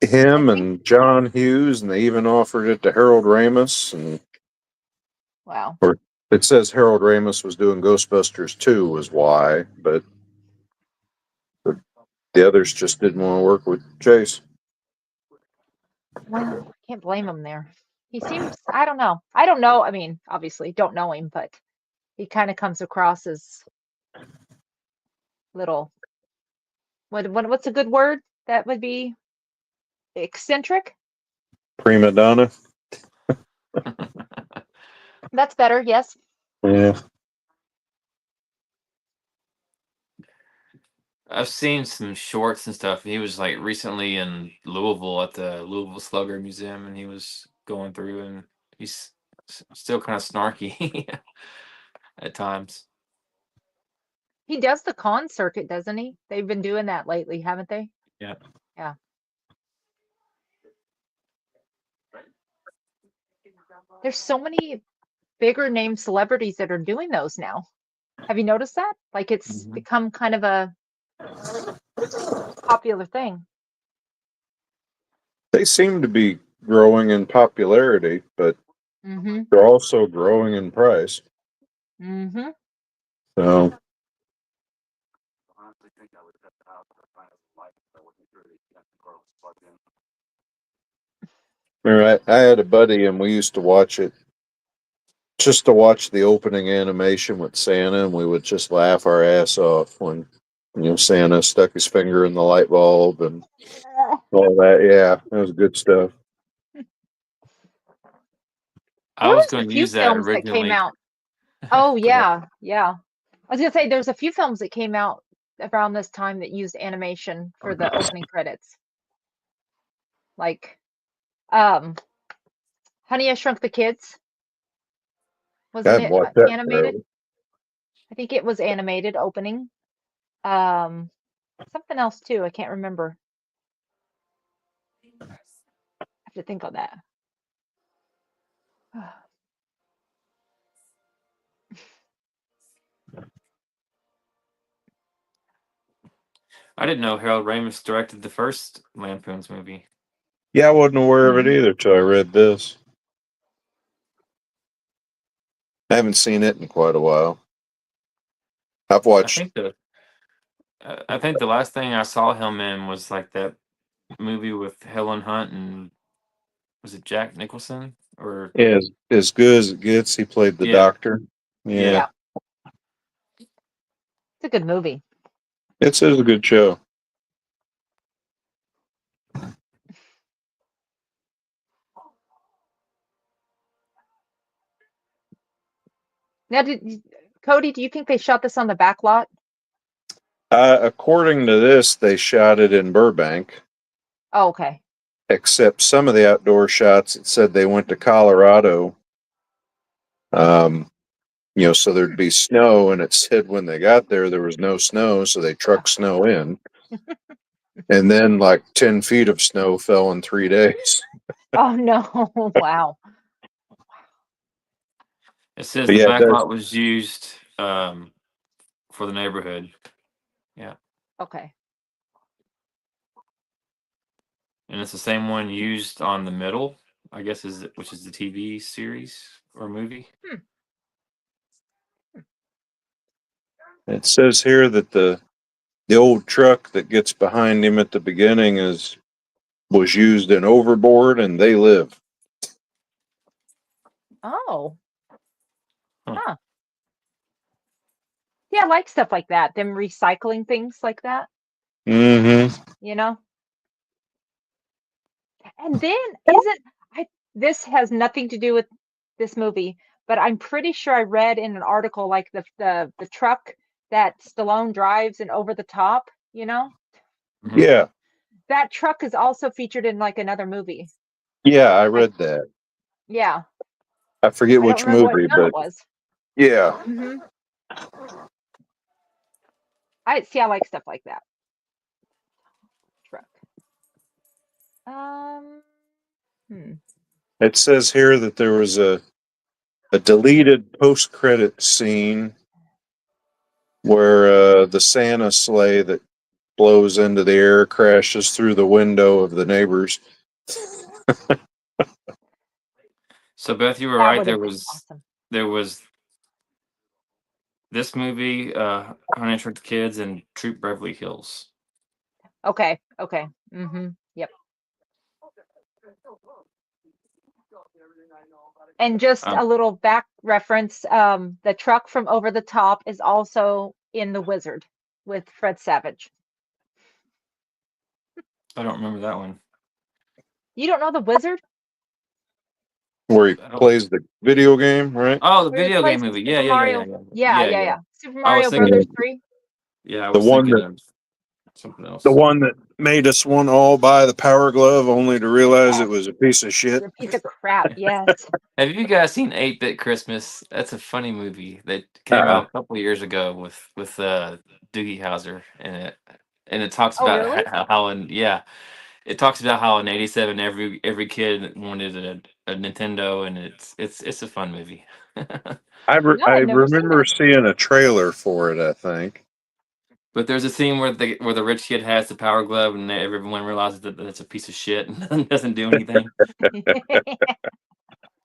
Him I think. and John Hughes, and they even offered it to Harold Ramis. And Wow. or it says Harold Ramis was doing Ghostbusters 2 was why, but the others just didn't want to work with Chase. Well, can't blame him there. He seems, I don't know. I don't know. I mean, obviously, don't know him, but he kind of comes across as little, what's a good word? That would be eccentric. Prima donna. That's better. Yes. Yeah. I've seen some shorts and stuff. He was like recently in Louisville at the Louisville Slugger Museum, and he was going through, and he's still kind of snarky at times. He does the con circuit, doesn't he? They've been doing that lately, haven't they? Yeah. Yeah. There's so many bigger name celebrities that are doing those now. Have you noticed that? Like it's Mhm. become kind of a popular thing. They seem to be growing in popularity, but Mm-hmm. they're also growing in price. Mm-hmm. So I had a buddy, and we used to watch it just to watch the opening animation with Santa, and we would just laugh our ass off when Santa stuck his finger in the light bulb and all that. Yeah, that was good stuff. I There was was a going to few use that films that came originally. out. Oh Go ahead. yeah, yeah. I was gonna say there's a few films that came out around this time that used animation for the opening credits. Like Um, Honey, I Shrunk the Kids. I Wasn't hadn't it watched that animated? forever. I think it was animated opening. Um, Something else too. I can't remember. I have to think on that. I didn't know Harold Ramis directed the first Lampoon's movie. Yeah, I wasn't aware of it Mhm. either till I read this. I haven't seen it in quite a while. I've I watched. think I think the last thing I saw him in was like that movie with Helen Hunt and was it Jack Nicholson or Yeah, as good as it gets. He played the yeah doctor. Yeah, yeah. Yeah, it's a good movie. it's a good show. Now, Cody, do you think they shot this on the back lot? According to this, they shot it in Burbank, Oh, okay. except some of the outdoor shots. It said they went to Colorado. Um, so there'd be snow, and it said when they got there was no snow, so they trucked snow in, and then like 10 feet of snow fell in 3 days. Oh no! Wow. It says But the yeah, it back does. lot was used for the neighborhood. Yeah, Okay. and it's the same one used on the middle, I guess, which is the TV series or movie. Hmm. It says here that the old truck that gets behind him at the beginning was used in Overboard, and They Live. Oh. Huh. Huh. Yeah, I like stuff like that. Them recycling things like that. Mm-hmm. You know. And then isn't I? This has nothing to do with this movie, but I'm pretty sure I read in an article like the truck that Stallone drives in Over the Top. You know, Mhm. Yeah, that truck is also featured in like another movie. yeah, I I read that. Yeah, I forget I don't which remember what movie, film it but was. yeah. Hmm. I see. I like stuff like that. Truck. Um. Hmm. It says here that there was a deleted post-credit scene where the Santa sleigh that blows into the air crashes through the window of the neighbors. So Beth, you were That right. would There have been was awesome. there was this movie, Honey I Shrunk the Kids, and Troop Beverly Hills. Okay. Okay. Mm-hmm. Yep. And just a Um, little back reference, the truck from Over the Top is also in The Wizard with Fred Savage. I don't remember that one. You don't know The Wizard? Where he I don't. plays the video game, right? Oh, the Where he video game plays movie. Yeah, Super yeah, yeah, yeah, Mario. yeah, Yeah, yeah, yeah, yeah. yeah. Super I was Mario thinking. Brothers 3. Yeah, I The was one thinking that of something the else. one that made us want to all buy the Power Glove, only to realize Yes. it was a piece of shit. You're a piece of crap. Yes. Have you guys seen 8-Bit Christmas? That's a funny movie that came Uh, out a couple of years ago with Doogie Howser in it, and it talks Oh, about really? how in yeah, it talks about how in '87 every kid wanted a Nintendo, and it's a fun movie. No, I I've never seen remember it. seeing a trailer for it. I think. But there's a scene where the rich kid has the power glove, and everyone realizes that it's a piece of shit and doesn't do anything.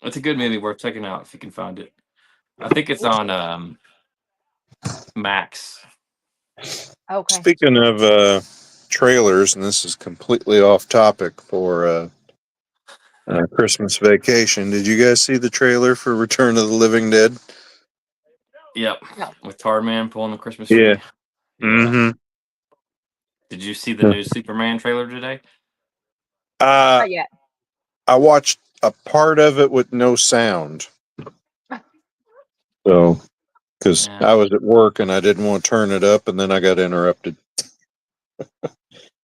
It's a good movie worth checking out if you can find it. I think it's on Max. Okay. Speaking of trailers, and this is completely off topic for Christmas Vacation. Did you guys see the trailer for Return of the Living Dead? Yep, No. with Tarman pulling the Christmas Yeah. tree. Yeah. Mm-hmm. Did you see the new Superman trailer today? Not yet. I watched a part of it with no sound. So, because Yeah. I was at work and I didn't want to turn it up, and then I got interrupted.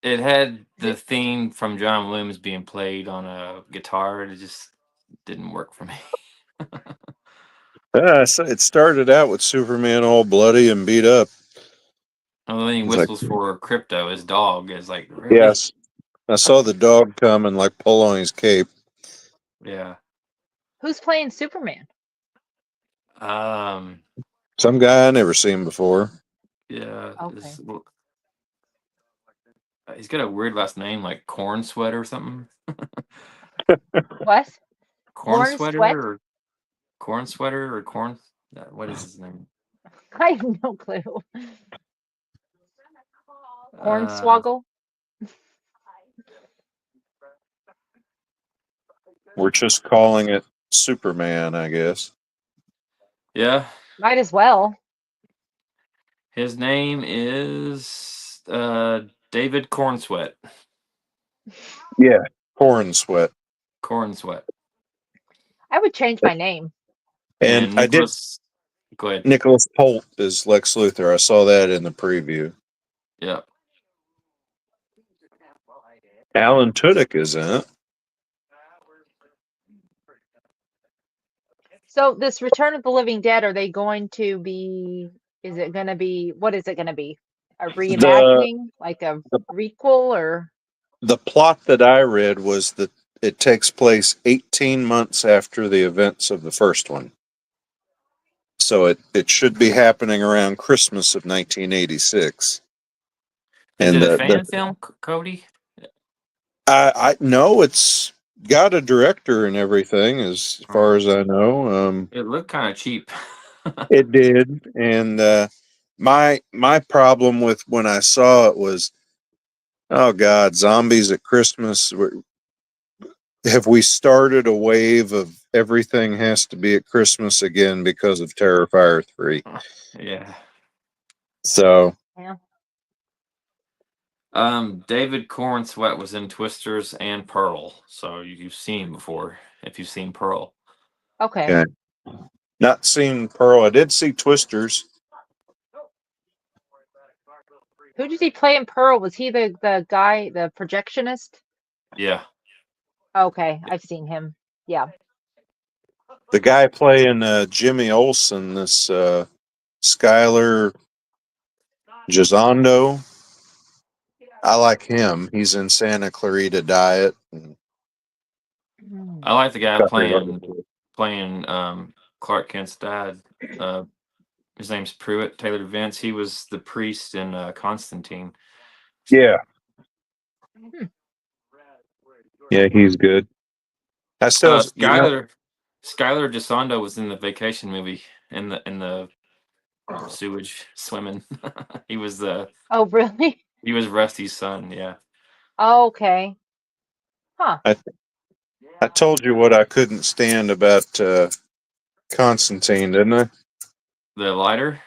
it had the theme from John Williams being played on a guitar. It just didn't work for me. So it started out with Superman all bloody and beat up. And then he He's like, whistles for Crypto, his dog. Is like, really? yes. I saw the dog come and like pull on his cape. Yeah. Who's playing Superman? Some guy I never seen before. Yeah. Okay. He's got a weird last name, like Corn Sweater or something. What? Corn Corn Sweater sweat? or Corn Sweater or Corn. What is his name? I have no clue. Uh, Hornswoggle? We're just calling it Superman, I guess. yeah. Might as well. His name is David Cornsweat. Yeah, Corn Sweat. Cornsweat. I would change my name. And And I did. Nicholas. Go ahead. Nicholas Holt is Lex Luthor. I saw that in the preview. Yeah. Alan Tudyk is in it. So this Return of the Living Dead, are they going to be, is it going to be, what is it going to be? A The reimagining, like a requel or? the plot that I read was that it takes place 18 months after the events of the first one. So it should be happening around Christmas of 1986. Is And it a fan film, Cody? I know it's got a director and everything, as far as I know. It looked kind of cheap. It did, and my problem with when I saw it was, oh God, zombies at Christmas. Have we started a wave of everything has to be at Christmas again because of Terrifier 3? Yeah. So Yeah. David Cornsweat was in Twisters and Pearl, so you've seen him before if you've seen Pearl. Okay. yeah. Not seen Pearl. I did see Twisters. Who did he play in Pearl? Was he the guy, the projectionist? Yeah. Okay, I've seen him. Yeah. The guy playing Jimmy Olsen, this Skylar Gisondo. I like him. He's in Santa Clarita Diet. And I like the guy Country Road. playing Clark Kent's dad. His name's Pruitt Taylor Vince. He was the priest in Constantine. Yeah. Yeah, he's good. I still, Skylar Gisondo was in the Vacation movie in the sewage swimming. he was Oh, really? he was Rusty's son. Yeah. Oh, okay. Huh. I told you what I couldn't stand about Constantine, didn't I? The lighter.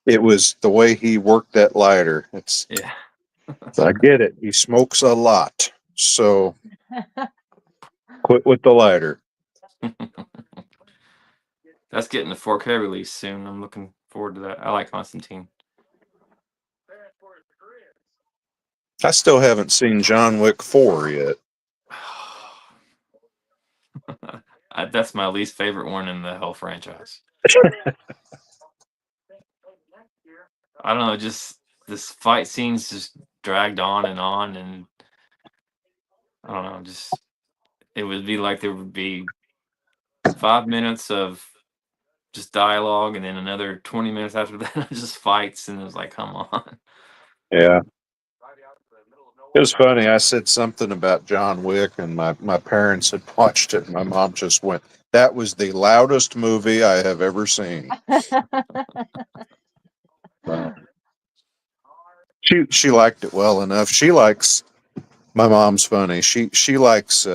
It was the way he worked that lighter. Yeah. I get it. He smokes a lot, so quit with the lighter. That's getting a 4K release soon. I'm looking forward to that. I like Constantine. I still haven't seen John Wick 4 yet. That's my least favorite one in the whole franchise. I don't know, just this fight scenes just dragged on, and I don't know, just it would be like there would be 5 minutes of just dialogue, and then another 20 minutes after that, just fights, and it was like, come on. Yeah. It was funny. I said something about John Wick, and my parents had watched it. And my mom just went, "That was the loudest movie I have ever seen." She liked it well enough. She likes, my mom's funny. She likes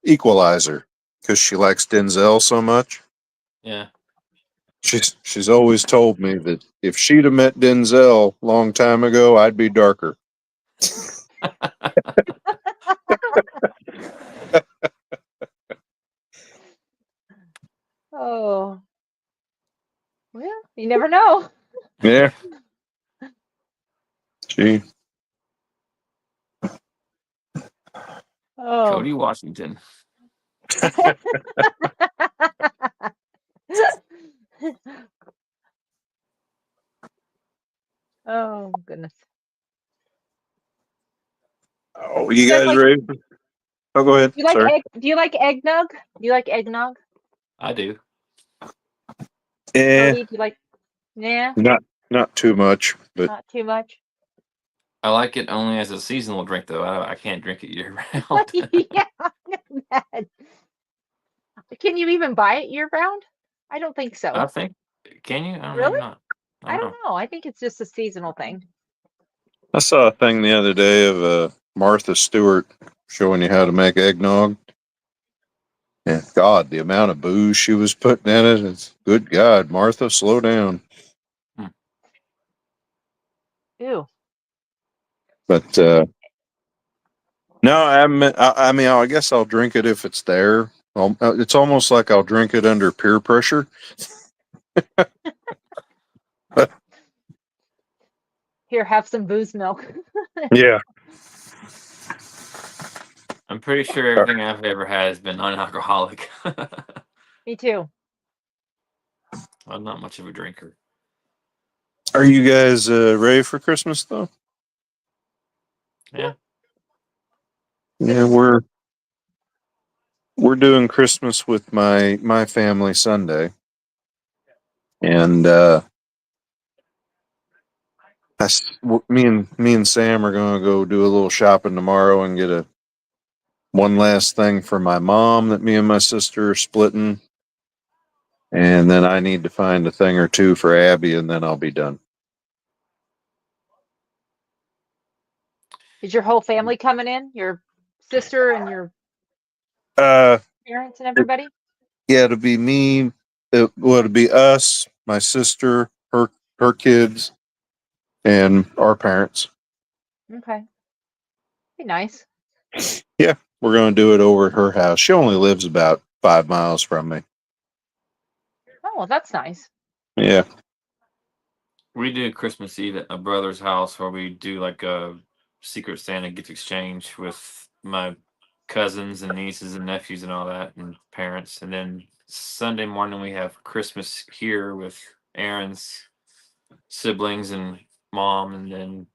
Equalizer because she likes Denzel so much. Yeah. She's always told me that if she'd have met Denzel long time ago, I'd be darker. Oh, well, you never know. Yeah. She Oh. Cody Washington. Oh goodness. Oh, you guys guys like- ready? Oh, go ahead. Do you like Sorry. do you like eggnog? Do you like eggnog? I do. Eh, Cody, do you like? Yeah, not too much, but not too much. I like it only as a seasonal drink, though. I can't drink it year round. Yeah, man. Can you even buy it year round? I don't think so. I think. Can you? I don't, maybe Really? not. I I don't don't know. know. I think it's just a seasonal thing. I saw a thing the other day of Martha Stewart showing you how to make eggnog. And God, the amount of booze she was putting in it, it's good God, Martha, slow down. Ew. But no, I mean, I guess I'll drink it if it's there. It's almost like I'll drink it under peer pressure. Here, have some booze milk. Yeah. I'm pretty sure everything I've ever had has been non-alcoholic. Me too. I'm not much of a drinker. Are you guys ready for Christmas though? Yeah. Yeah, we're doing Christmas with my family Sunday, and me and Sam are gonna go do a little shopping tomorrow and get a one last thing for my mom that me and my sister are splitting, and then I need to find a thing or two for Abby, and then I'll be done. Is your whole family coming in? Your sister and your Uh, parents and everybody? yeah, it'll be me. It'll be us, my sister, her kids, and our parents. Okay. Be nice. Yeah, we're going to do it over at her house. She only lives about 5 miles from me. Oh, well, that's nice. Yeah. We do Christmas Eve at my brother's house where we do like a Secret Santa gift exchange with my cousins and nieces and nephews and all that and parents. And then Sunday morning we have Christmas here with Aaron's siblings and mom. And then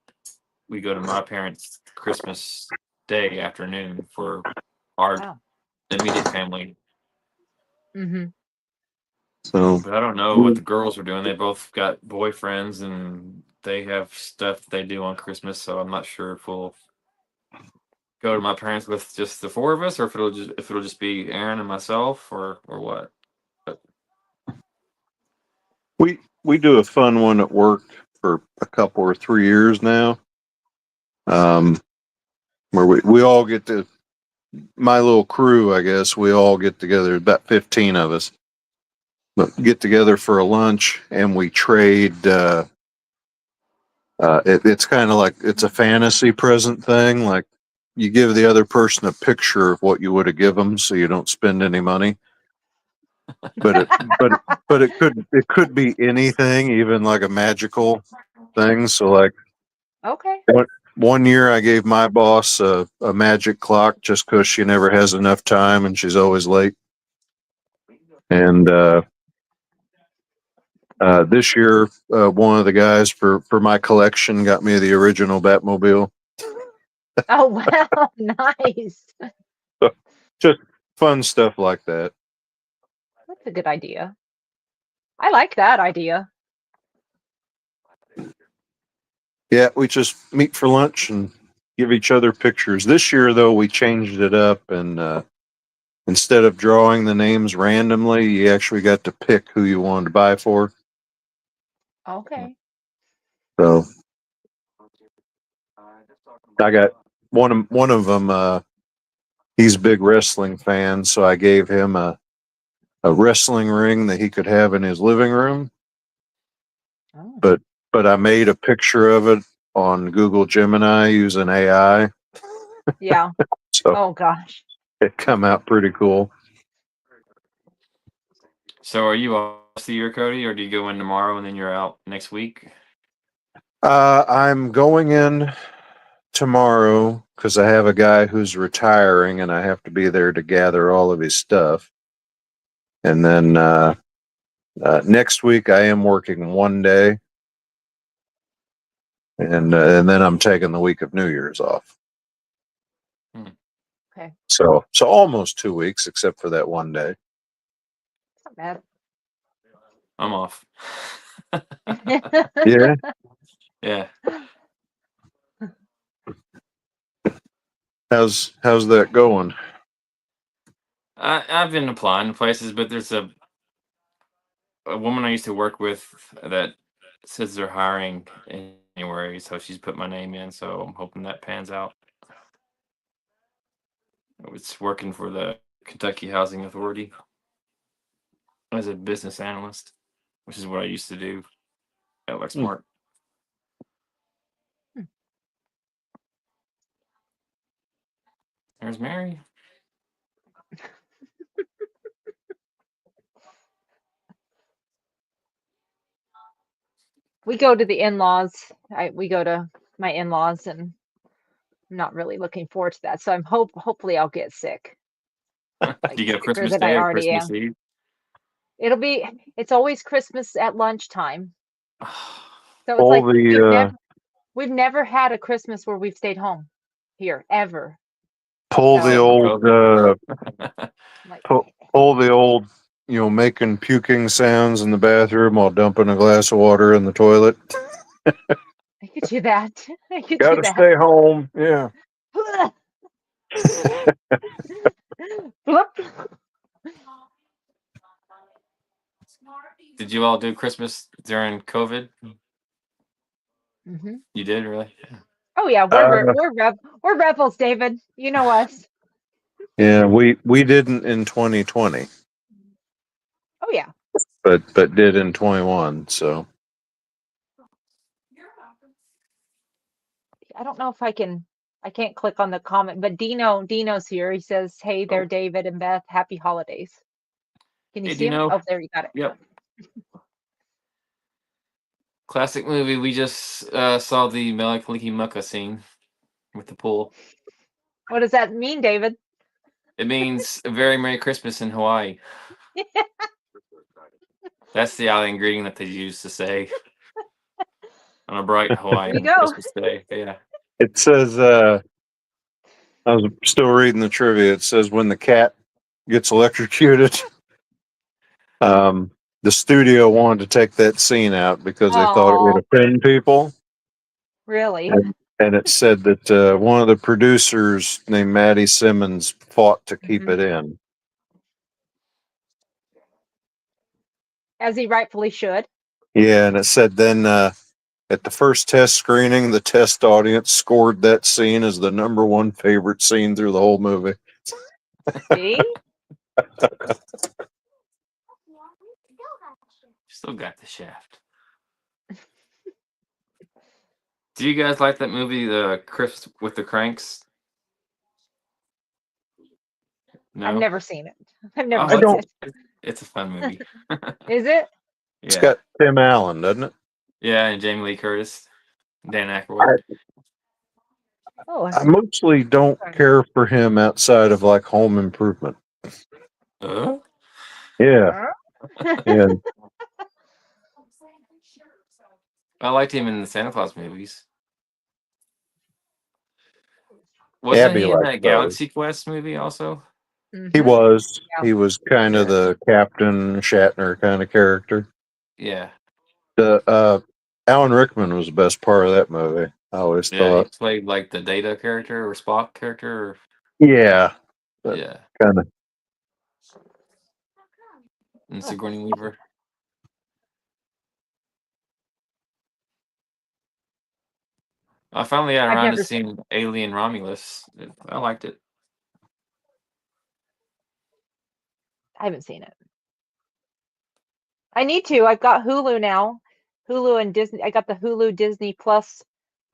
we go to my parents' Christmas Day afternoon for our Wow. immediate family. Mm-hmm. So But I don't know what the girls are doing. They both got boyfriends and they have stuff they do on Christmas, so I'm not sure if we'll go to my parents with just the four of us, or if it'll just be Aaron and myself, or what. But we do a fun one at work for a couple or 3 years now. Where we all get to my little crew, I guess we all get together, about 15 of us, but get together for a lunch and we trade. It's kind of like it's a fantasy present thing. Like you give the other person a picture of what you would have given them, so you don't spend any money. But it could be anything, even like a magical thing. So like Okay. one year, I gave my boss a magic clock just because she never has enough time and she's always late. And this year, one of the guys for my collection got me the original Batmobile. Oh, wow. Nice. So just fun stuff like that. That's a good idea. I like that idea. Yeah, we just meet for lunch and give each other pictures. This year, though, we changed it up, and instead of drawing the names randomly, you actually got to pick who you wanted to buy for. Okay. So I got one of them. He's a big wrestling fan, so I gave him a wrestling ring that he could have in his living room. Oh. But I made a picture of it on Google Gemini using AI, Yeah. so Oh, gosh. it come out pretty cool. so, are you off the year, Cody, or do you go in tomorrow and then you're out next week? I'm going in tomorrow because I have a guy who's retiring and I have to be there to gather all of his stuff. And then next week I am working one day, and then I'm taking the week of New Year's off. Okay. So almost 2 weeks, except for that one day. It's not bad. I'm off. Yeah. Yeah. How's that going? I've been applying to places, but there's a woman I used to work with that says they're hiring in January, so she's put my name in. So I'm hoping that pans out. It's working for the Kentucky Housing Authority as a business analyst, which is what I used to do at Lexmark. There's Mary. We go to the in-laws. We go to my in-laws, and I'm not really looking forward to that. So I'm hopefully I'll get sick. Do you get a Sicker Christmas than I Day or already Christmas am. Eve? It's always Christmas at lunchtime. So it's All like the we've never had a Christmas where we've stayed home here ever. pull the So, old like, pull the old, making puking sounds in the bathroom while dumping a glass of water in the toilet. I could do that. I could do Gotta that. stay home. Yeah. Bloop. Did you all do Christmas during COVID? Mhm. You did, really? Oh yeah, we're rebels, David. You know us. Yeah, we didn't in 2020, Oh yeah. but did in 21. So I don't know if I can't click on the comment, but Dino's here. He says, "Hey there, David and Beth. Happy holidays." Can you Hey, see him? Dino. Oh, there you got it. Yep. Classic movie. We just saw the Mele Kalikimaka scene with the pool. What does that mean, David? It means a very Merry Christmas in Hawaii. That's the island greeting that they used to say on a bright There you Hawaiian go. Christmas day. Yeah. it says, I was still reading the trivia. It says when the cat gets electrocuted, the studio wanted to take that scene out because they thought it would Oh, offend people. really? And it said that one of the producers named Maddie Simmons fought to keep Mhm. it in. As he rightfully should. Yeah, and it said then at the first test screening, the test audience scored that scene as the number one favorite scene through the whole movie. See? Still got the shaft. Do you guys like that movie, The Chris with the Cranks? No. I've never seen it. I've Oh, never I seen don't. it. it's a fun movie. Is it? It's Yeah. got Tim Allen, doesn't it? Yeah, and Jamie Lee Curtis, Dan I, Aykroyd. Oh, I mostly don't care for him outside of like Home Improvement. Uh? Yeah, yeah. I liked him in the Santa Claus movies. Wasn't Abby he in likes that those. Galaxy Quest movie also? He Mhm. was. Yeah. He was kind of Yeah. the Captain Shatner kind of character. Yeah. The Alan Rickman was the best part of that movie. I always Yeah, he thought. played like the Data character or Spock character. Or, Yeah, but yeah. kind of. And Sigourney Weaver. I finally got I've around to never seeing Alien Romulus. I liked it. I haven't seen it. I need to. I've got Hulu now. Hulu and Disney. I got the Hulu Disney Plus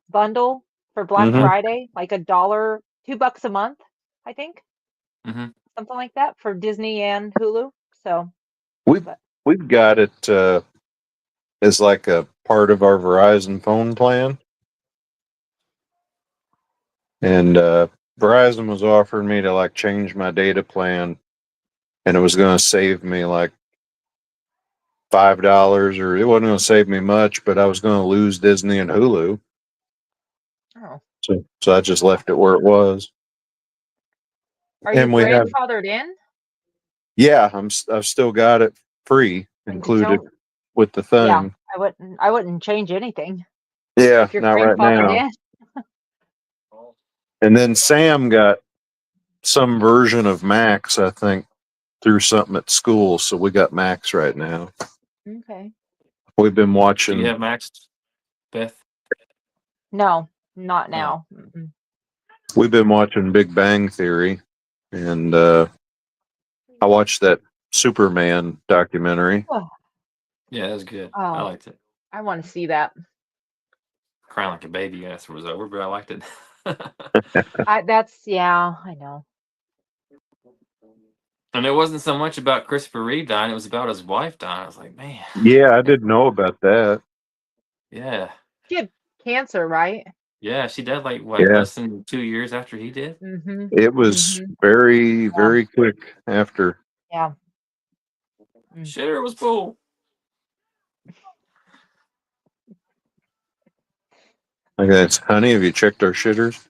bundle for Black Mm-hmm. Friday, like $1, $2 a month, I think. Mm-hmm. Something like that for Disney and Hulu. So, We've but we've got it as like a part of our Verizon phone plan. and Verizon was offering me to like change my data plan, and it was going to save me like $5, or it wasn't going to save me much, but I was going to lose Disney and Hulu. Oh. So I just left it where it was. Are you And we have, grandfathered in? yeah, I've still got it free Then included don't. with the Yeah, thing. I wouldn't change anything Yeah, if you're not right grandfathered now. in. And then Sam got some version of Max, I think, through something at school. So we got Max right now. Okay. We've been Do you watching. have Max, Beth? No, not Oh. now. Mm-mm. We've been watching Big Bang Theory, and I watched that Superman documentary. Oh, Yeah, that was good. I oh, liked it. I want to see that. Crying like a baby after it was over, but I liked it. Yeah, I know. And it wasn't so much about Christopher Reeve dying; it was about his wife dying. I was like, man, Yeah, I didn't know about that. yeah, She had cancer, right? yeah. She died like what, Yeah, less than 2 years after he did. Mm-hmm. it was Mm-hmm. very, Yeah. very quick after. Yeah. Mm. Shitter was full. Okay, it's, honey, have you checked our shitters?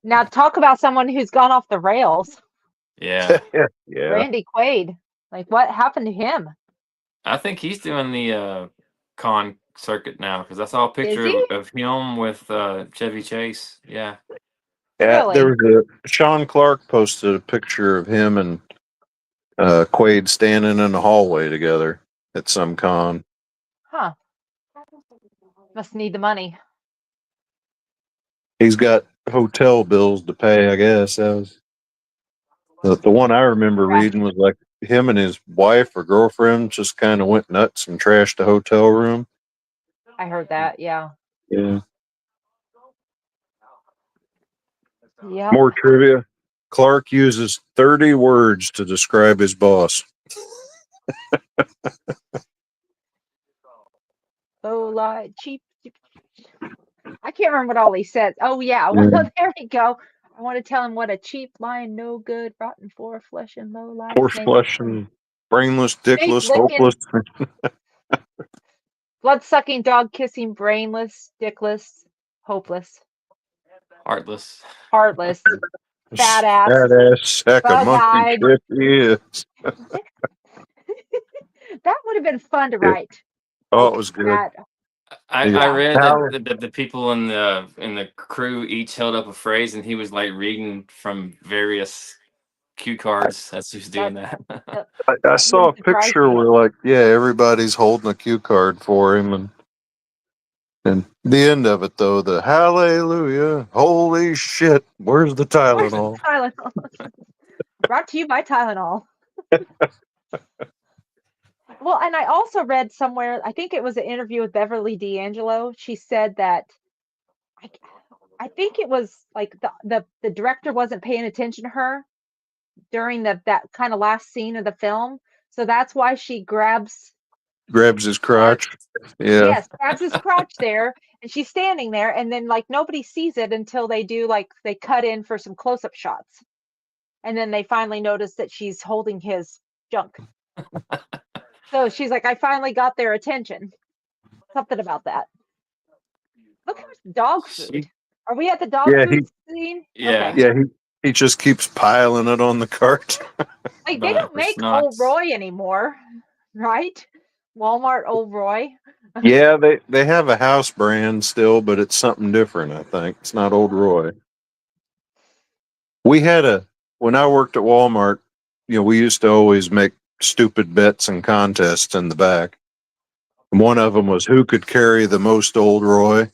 Now talk about someone who's gone off the rails. Yeah, Yeah. Randy Quaid. Like, what happened to him? I think he's doing the con circuit now because I saw a Is picture he? of him with Chevy Chase. Yeah, Yeah, there Really? was Sean Clark posted a picture of him and Quaid standing in the hallway together at some con. Huh. Must need the money. He's got hotel bills to pay, I guess. That was the one I remember Yeah, reading was like him and his wife or girlfriend just kind of went nuts and trashed the hotel room. I heard that. Yeah. Yeah. Yep. More trivia. Clark uses 30 words to describe his boss. Oh, like cheap. I can't remember what all he said. Oh yeah. Yeah. Well, there we go. I want to tell him what a cheap, lying, no good, rotten, four flesh and low life, Horse flesh and brainless, snake dickless, licking, hopeless. blood sucking, dog kissing, brainless, dickless, hopeless, heartless. heartless, fat ass, Badass sack of bug monkey eyed. shit he is. That would have been fun to Yeah. write. Oh, it Like was good. that. I, He goes, I Yeah. read "How-" that the people in the crew each held up a phrase, and he was like reading from various cue cards as he was doing That, that. that I saw a wouldn't surprise picture me. where, like, yeah, everybody's holding a cue card for him, and the end of it though, the hallelujah, holy shit, where's the Where's the Tylenol? Tylenol? Brought to you by Tylenol. Well, and I also read somewhere, I think it was an interview with Beverly D'Angelo. She said that I, I think it was like the director wasn't paying attention to her during that kind of last scene of the film. So that's why she grabs Grabs his Clark. crotch. Yeah, Yes, grabs his crotch there, and she's standing there, and then like nobody sees it until they cut in for some close-up shots. And then they finally notice that she's holding his junk. So she's like, I finally got their attention. Something about that. Look how much dog food. She, Are we at the dog yeah, food scene? yeah, Okay. yeah, he just keeps piling it on the cart. Like they buying it don't for make Old snots. Roy anymore, right? Walmart Old Roy. Yeah, they have a house brand still, but it's something different. I think it's not Old Roy. We had when I worked at Walmart, we used to always make stupid bets and contests in the back. And one of them was who could carry the most Old Roy.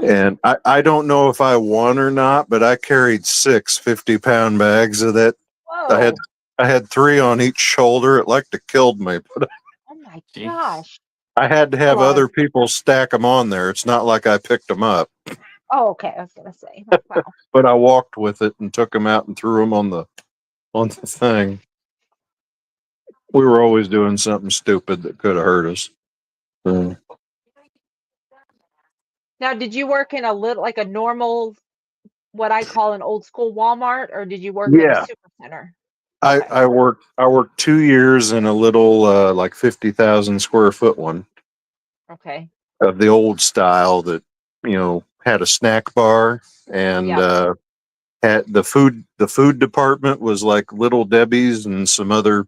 And I don't know if I won or not, but I carried 6 50-pound bags of that. I had Whoa. I had 3 on each shoulder. It like to killed me, but Oh my Jeez. gosh. I had to That's a have lot of. other people stack them on there. It's not like I picked them up, Oh, okay. I was gonna say. Like, wow. but I walked with it and took them out and threw them on the thing. We were always doing something stupid that could have hurt us. Now, did you work in like a normal, what I call an old school Walmart, or did you work in a Yeah, super center? I, Okay. I worked. I worked 2 years in a little like 50,000 square foot one Okay. of the old style that had a snack bar and Yep. had the food. The food department was like Little Debbie's and some other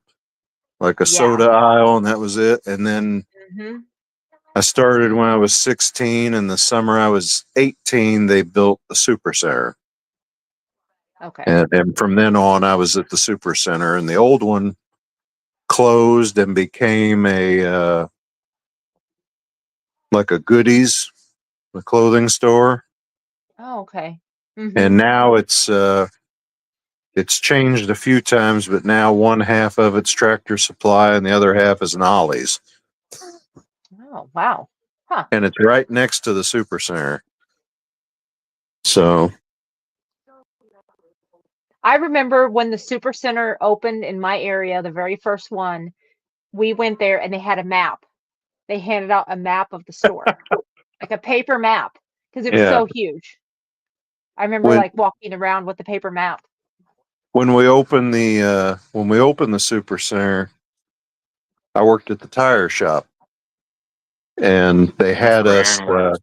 like a Yeah. soda aisle, and that was it. And then hmm I started when I was 16, and the summer I was 18, they built the super center. Okay. And from then on, I was at the super center, and the old one closed and became a like a goodies, a clothing store. Oh, okay. And now it's changed a few times, but now one half of it's Tractor Supply and the other half is an Ollie's, Oh, wow. Huh. and it's right next to the super center. So I remember when the super center opened in my area, the very first one, we went there and they had a map. They handed out a map of the store, like a paper map, because it was yeah, so huge. I remember when like walking around with the paper map. when we opened the super center, I worked at the tire shop, and they That's had where us. Aaron worked.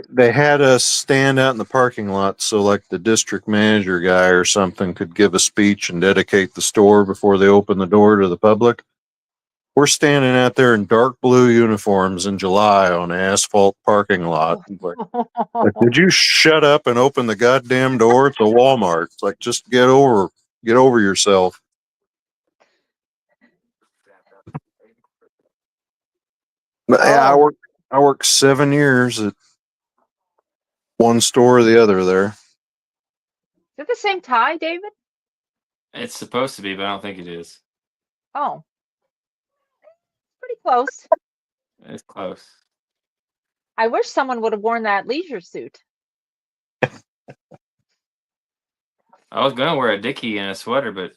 They had us stand out in the parking lot so like the district manager guy or something could give a speech and dedicate the store before they open the door to the public. We're standing out there in dark blue uniforms in July on an asphalt parking lot. Like, did you shut up and open the goddamn door? It's a Walmart. It's like, just get over yourself. But yeah, Oh, I worked 7 years at one store or the other there. is it the same tie, David? It's supposed to be, but I don't think it is. Oh, pretty close. It's close. I wish someone would have worn that leisure suit. I was gonna wear a dickie and a sweater, but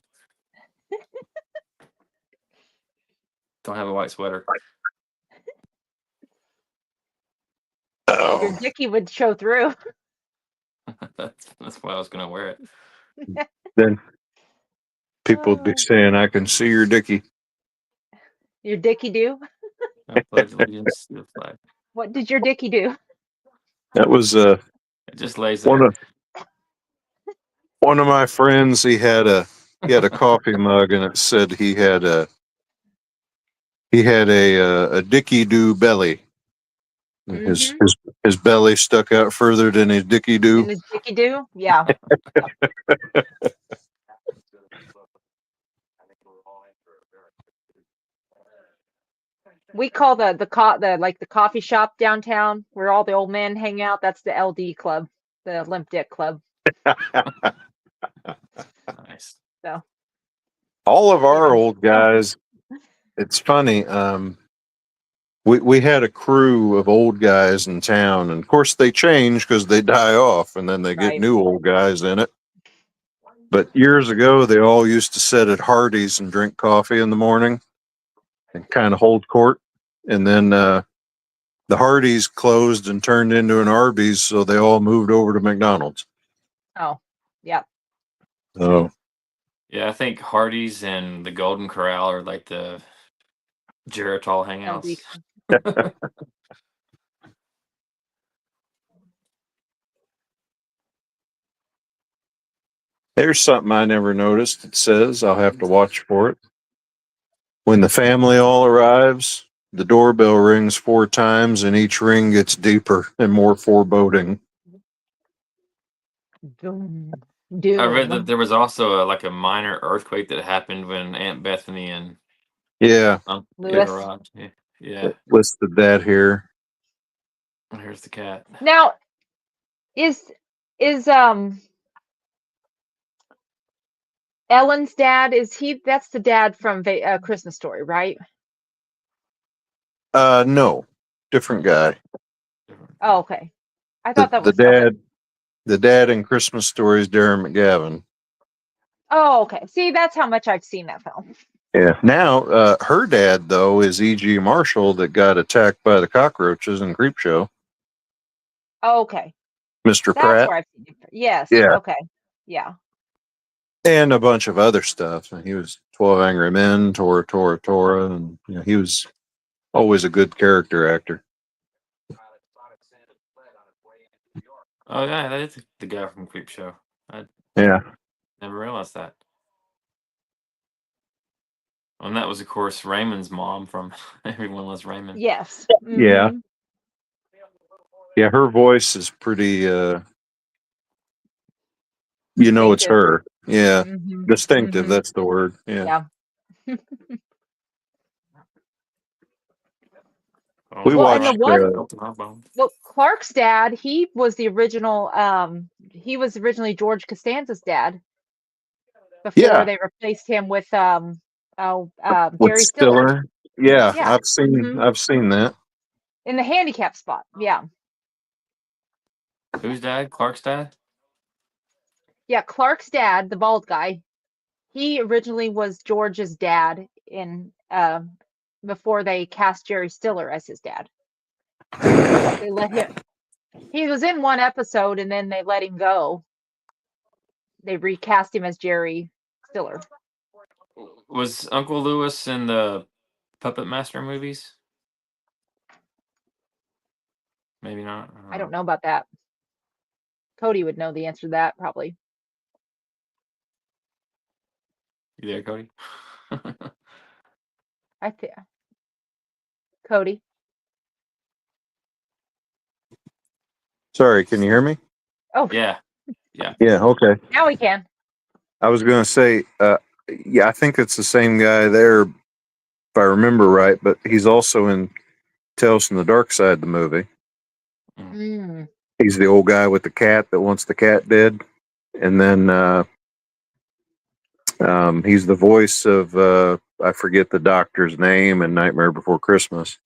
don't have a white sweater. Your Oh, dickie would show through. That's why I was gonna wear it. then people would be Oh, saying, "I can see your dickie." your dickie do? I pledge allegiance to the flag. What did your dickie do? That was It just lays one there. of one of my friends. He had a coffee mug, and it said he had a Dickie Doo belly. His Mm-hmm. his his belly stuck out further than his Dickie Doo. And his dickie do? Yeah. Yep. We call the coffee shop downtown where all the old men hang out. That's the LD club, the Limp Dick Club. Nice. So All of our yeah. old guys. It's funny. We had a crew of old guys in town, and of course they change because they die off, and then they get Right. new old guys in it. But years ago, they all used to sit at Hardee's and drink coffee in the morning and kind of hold court. And then the Hardee's closed and turned into an Arby's, so they all moved over to McDonald's. Oh, yeah. So Yeah, I think Hardee's and the Golden Corral are like the Geritol LD. hangouts. there's something I never noticed. It says I'll have to watch for it. When the family all arrives, the doorbell rings 4 times, and each ring gets deeper and more foreboding. Doom. I read that Doom. there was also like a minor earthquake that happened when Aunt Bethany and Yeah, Lewis. arrived. Yeah, yeah. listed that here. Here's the cat. Now, is Ellen's dad, that's the dad from Christmas Story, right? No, different guy. Oh, okay. I The thought that the was okay. dad the dad in Christmas Story is Darren McGavin. Oh, okay. See, that's how much I've seen that film. Yeah. Now, her dad though is E.G. Marshall that got attacked by the cockroaches in Creepshow. Oh, okay. Mr. That's Pratt. where I've seen it. Yes. Yeah. Okay. Yeah. And a bunch of other stuff. And he was 12 Angry Men, Tora, and he was always a good character actor. Oh yeah, that is the guy from Creepshow. I Yeah. never realized that. And that was, of course, Raymond's mom from Everyone Loves Raymond. Yes. Yeah. Mhm. Yeah, her voice is pretty it's Distinctive. her. Yeah. Mhm. Distinctive, Mhm. that's the word. Yeah. Yeah. We Oh, Well, and the watched one, Elton. well, Clark's dad, he was the original, he was originally George Costanza's dad before yeah, they replaced him with, with Jerry Stiller. Stiller. Yeah, Yeah. I've seen Hmm. I've seen that. In the handicap spot. Yeah. Whose dad? Clark's dad? Yeah. Clark's dad, the bald guy, he originally was George's dad in, before they cast Jerry Stiller as his dad. They let him, he was in one episode and then they let him go. They recast him as Jerry Stiller. Was Uncle Lewis in the Puppet Master movies? Maybe not. I don't I don't know. know about that. Cody would know the answer to that probably. You there, Cody? I think Cody. Sorry, can you hear me? Oh, Yeah. Yeah. Yeah, okay. now we can. I was going to say, yeah, I think it's the same guy there, if I remember right, but he's also in Tales from the Dark Side, the movie. Mm. He's the old guy with the cat that wants the cat dead. And then he's the voice of, I forget the doctor's name in Nightmare Before Christmas.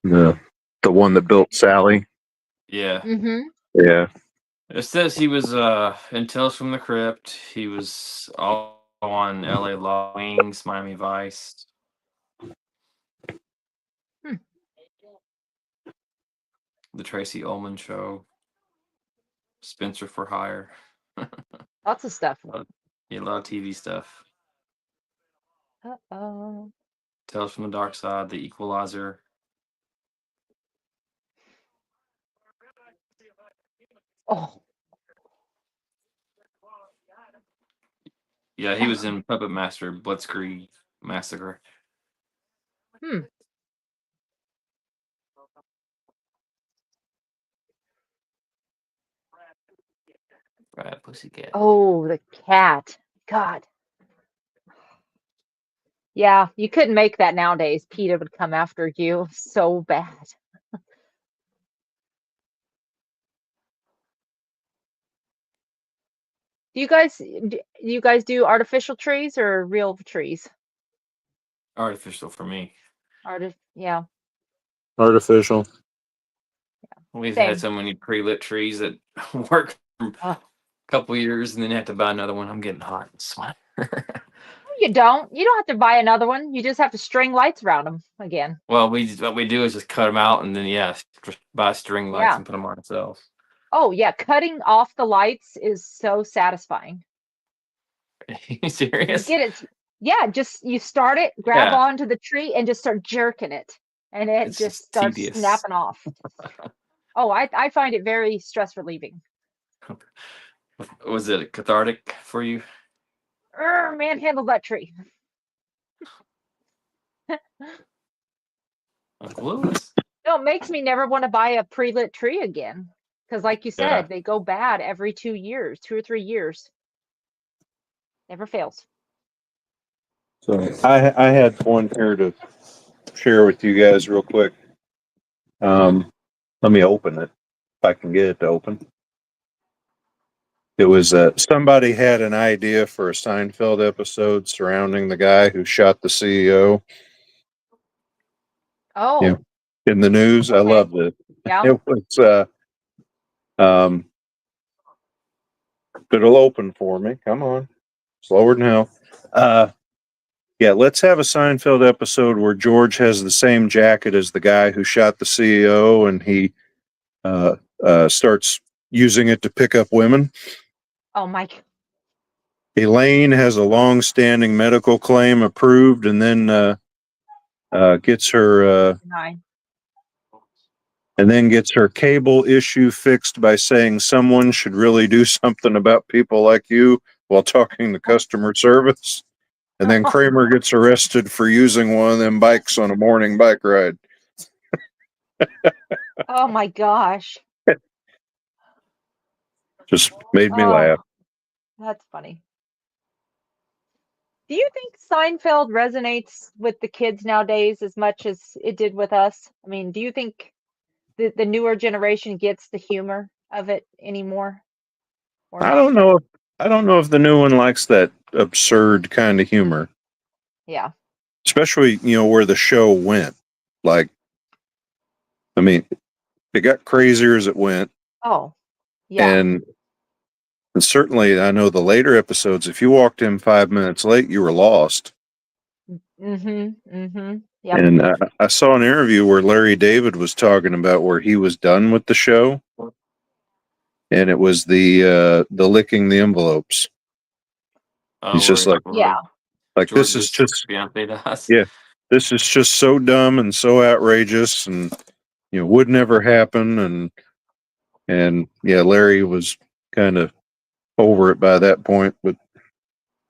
The one that built Sally. Yeah. Mm-hmm. Yeah. It says he was in Tales from the Crypt. He was all on LA Law Wings, Miami Vice. Hmm. The Tracy Ullman Show. Spencer for Hire. Lots of stuff. Yeah, a lot of TV stuff. Uh-oh. Tales from the Dark Side, The Equalizer. Oh. Yeah, he was in Puppet Master Blitzkrieg Massacre. Hmm. Brad Pussycat. Oh, the cat. God. Yeah, you couldn't make that nowadays. PETA would come after you so bad. Do you guys do artificial trees or real trees? Artificial for me. Yeah, Artificial. We've had same. so many pre-lit trees that work for a Oh, couple years and then have to buy another one. I'm getting hot and sweaty. you don't. You don't have to buy another one. You just have to string lights around them again. Well, what we do is just cut them out and then just buy string lights Yeah. and put them on ourselves. Oh, yeah. Cutting off the lights is so satisfying. Are you You serious? get it. Yeah, just you start it, grab Yeah. onto the tree, and just start jerking it, and it It's just just starts tedious. snapping off. Oh, I find it very stress relieving. Was it cathartic for you? Manhandle that tree. Uncle Lewis. No, it makes me never want to buy a pre-lit tree again. Because, like you Yeah. said, they go bad every 2 years, 2 or 3 years. Never fails. So I had one here to share with you guys real quick. Let me open it if I can get it to open. It was somebody had an idea for a Seinfeld episode surrounding the guy who shot the CEO. Yeah, Oh, in the news. I okay. loved it. Yeah. It was um, it'll open for me. Come on. slower than hell. Yeah, let's have a Seinfeld episode where George has the same jacket as the guy who shot the CEO, and he starts using it to pick up women. Oh, Mike. Elaine has a long-standing medical claim approved, and then gets her Nine. gets her cable issue fixed by saying someone should really do something about people like you while talking to customer service. And then Kramer gets arrested for using one of them bikes on a morning bike ride. Oh my gosh. Just made me Oh, laugh. that's funny. Do you think Seinfeld resonates with the kids nowadays as much as it did with us? I mean, do you think the newer generation gets the humor of it anymore or I not? don't know. I don't know if the new one likes that absurd kind of humor, Yeah. especially where the show went. Like, I mean, it got crazier as it went, Oh, yeah. and certainly I know the later episodes. If you walked in 5 minutes late, you were lost. Mm-hmm. Mm-hmm. Yep. And I saw an interview where Larry David was talking about where he was done with the show, and it was the licking the envelopes. He's just like Yeah. this is just fiance does. yeah, this is just so dumb and so outrageous, and would never happen, and yeah, Larry was kind of over it by that point, but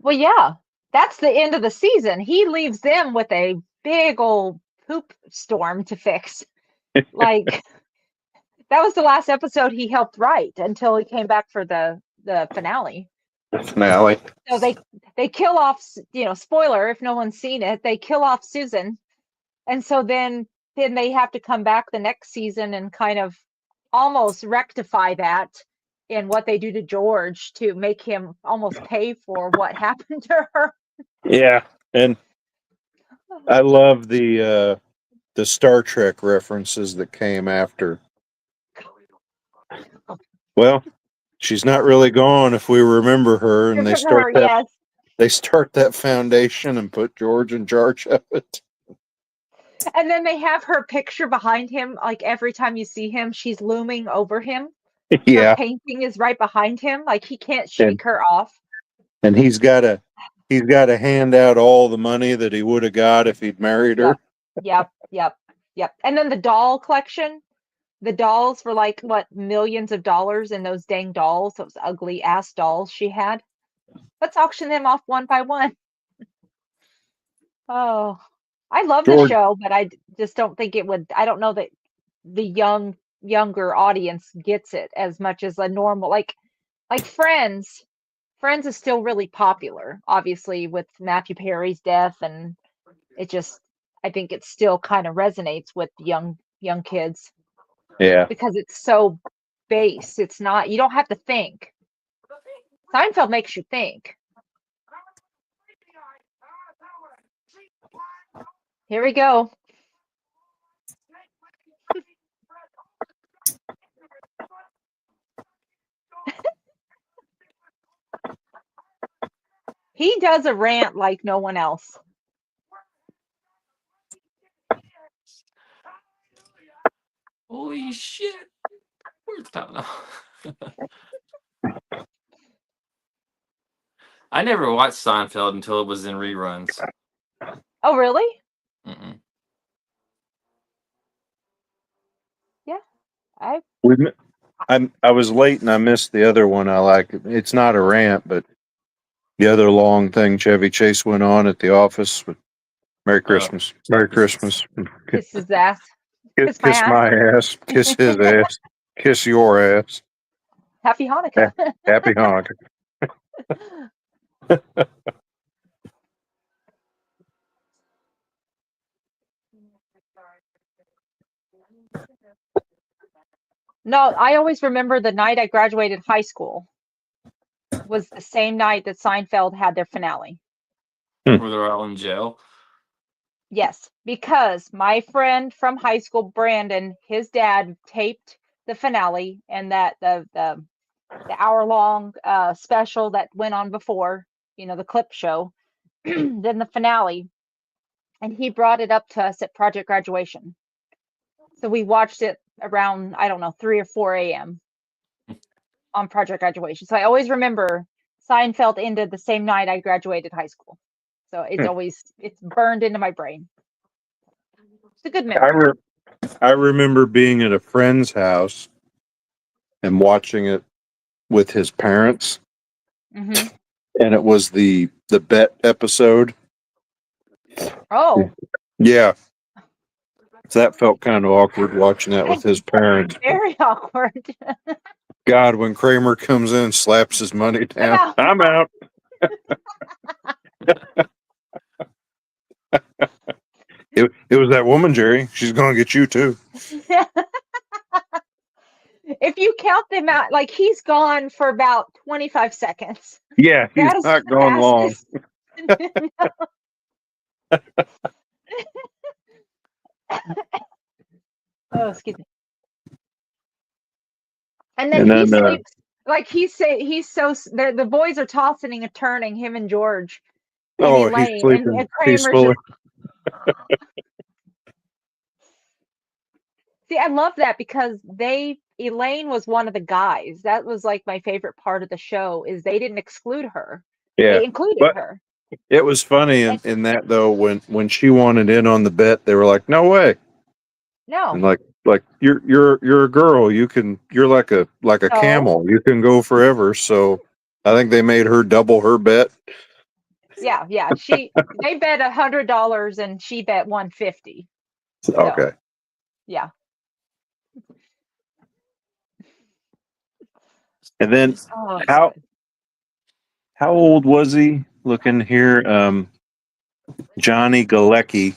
Well, yeah. That's the end of the season. He leaves them with a big old poop storm to fix. Like that was the last episode he helped write until he came back for the finale. finale. So they kill off, spoiler if no one's seen it, they kill off Susan. And so then they have to come back the next season and kind of almost rectify that in what they do to George to make him almost pay for what happened to her. Yeah, and I love the Star Trek references that came after. Well, she's not really gone if we remember her, and Remember her, yes. they start that foundation and put George in charge of it. And then they have her picture behind him, like every time you see him, she's looming over him. Her Yeah, painting is right behind him, like he can't and shake her off. and he's got to hand out all the money that he would have got if he'd married her. Yep. And then the doll collection, the dolls were like what, millions of dollars in those dang dolls, those ugly ass dolls she had. Let's auction them off one by one. Oh, I love the George, show, but I just don't think it would. I don't know that the younger audience gets it as much as a normal like Friends. Friends is still really popular, obviously with Matthew Perry's death, and it just I think it still kind of resonates with young kids yeah, because it's so base. It's not, you don't have to think. Seinfeld makes you think. Here we go. He does a rant like no one else. Holy shit! Where's that? I never watched Seinfeld until it was in reruns. Oh, really? Mm-mm. Yeah. I I was late and I missed the other one. I like it's not a rant, but the other long thing Chevy Chase went on at the office with Merry Christmas, Merry Christmas, kiss his ass. Kiss my kiss ass. my ass, kiss his ass, kiss your ass. Happy Hanukkah. Happy Hanukkah. No, I always remember the night I graduated high school was the same night that Seinfeld had their finale. Where they're all in jail. Yes, because my friend from high school, Brandon, his dad taped the finale and that the hour long special that went on before. the clip show, then the finale, and he brought it up to us at project graduation. So we watched it around, I don't know, 3 or 4 a.m. on project graduation. So I always remember Seinfeld ended the same night I graduated high school. So it's burned into my brain. It's a good memory. I remember being at a friend's house and watching it with his parents, Hmm. and it was the bet episode. Oh, Yeah, that felt kind of awkward watching that with his parents. very awkward. God, when Kramer comes in and slaps his money down, I'm out. It was that woman, Jerry. She's going to get you too. If you count them out, like he's gone for about 25 seconds. Yeah, he's not going long. Oh, excuse me. And then he sleeps like he's so the boys are tossing and turning him and George and Elaine, he's sleeping and Kramer's peacefully. See, I love that because Elaine was one of the guys. That was like my favorite part of the show is they didn't exclude her. Yeah, They included but her. it was funny in that though when she wanted in on the bet, they were like, "No way!" No. And like you're a girl. You're like a camel. You can go forever. So I think they made her double her bet. Yeah. They bet $100 and she bet $150. Okay. So, yeah. And then how old was he? Looking here, Johnny Galecki,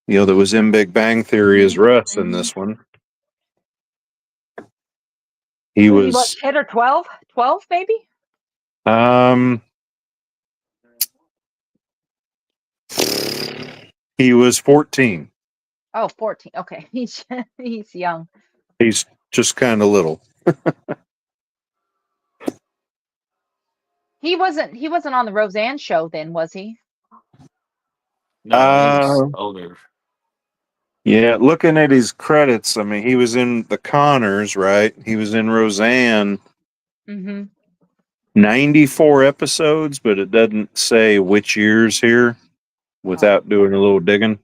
that was in Big Bang Theory as Russ in this one. He was what, 10 or 12? 12 maybe? He was 14. Oh, 14. Okay. He's young. He's just kind of little. He wasn't on the Roseanne show then, was he? No, he was older. Yeah, looking at his credits, I mean, he was in The Connors, right? He was in Roseanne. Mm-hmm. 94 episodes, but it doesn't say which years here without doing a little digging.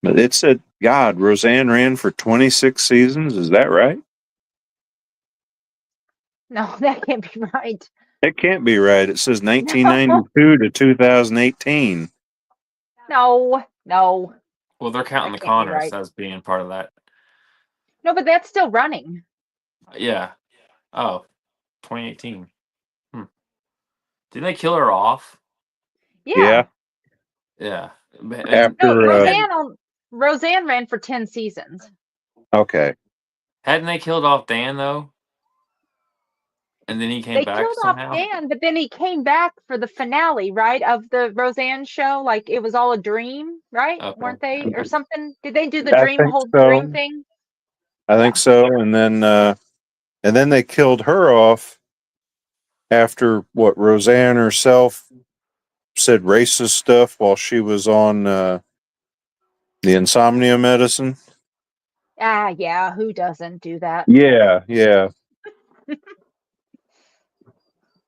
But it said, God, Roseanne ran for 26 seasons. Is that right? No, that can't be right. It can't be right. It says 1992 to 2018. No. Well, they're counting That the can't be Connors right. as being part of that. No, but that's still running. Yeah. Oh, 2018. Didn't they kill her off? Yeah. Yeah. After Roseanne ran for 10 seasons. Okay. Hadn't they killed off Dan though? And then he came back They killed somehow? off Dan, but then he came back for the finale, right, of the Roseanne show. Like it was all a dream, right? Okay. Weren't they, or something? Did they do the dream thing? I think so. And then they killed her off after what Roseanne herself said racist stuff while she was on the insomnia medicine. Yeah. Who doesn't do that? Yeah.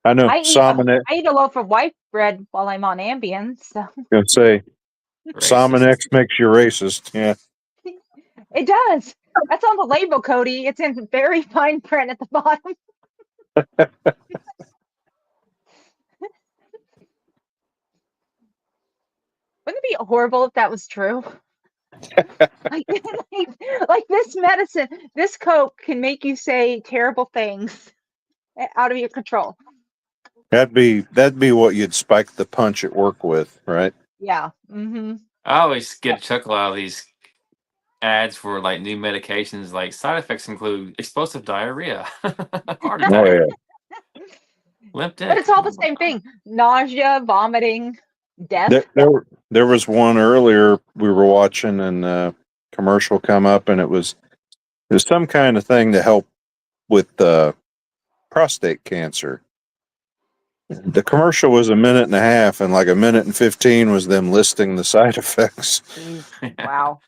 I know. I eat a loaf of white bread while I'm on Ambien. So Gonna say Salmonex makes you racist. Yeah. It does. That's on the label, Cody. It's in very fine print at the bottom. Wouldn't it be horrible if that was true? like this medicine, this Coke can make you say terrible things out of your control. That'd be what you'd spike the punch at work with, right? Yeah. Mm-hmm. I always get a chuckle out of these ads for like new medications. Like side effects include explosive diarrhea, heart attack. Oh yeah. Limp dick. But it's all the same thing: nausea, vomiting, death. There was one earlier we were watching, and commercial come up, and it was some kind of thing to help with prostate cancer. The commercial was a minute and a half, and like a minute and 15 was them listing the side effects. Jeez. Wow.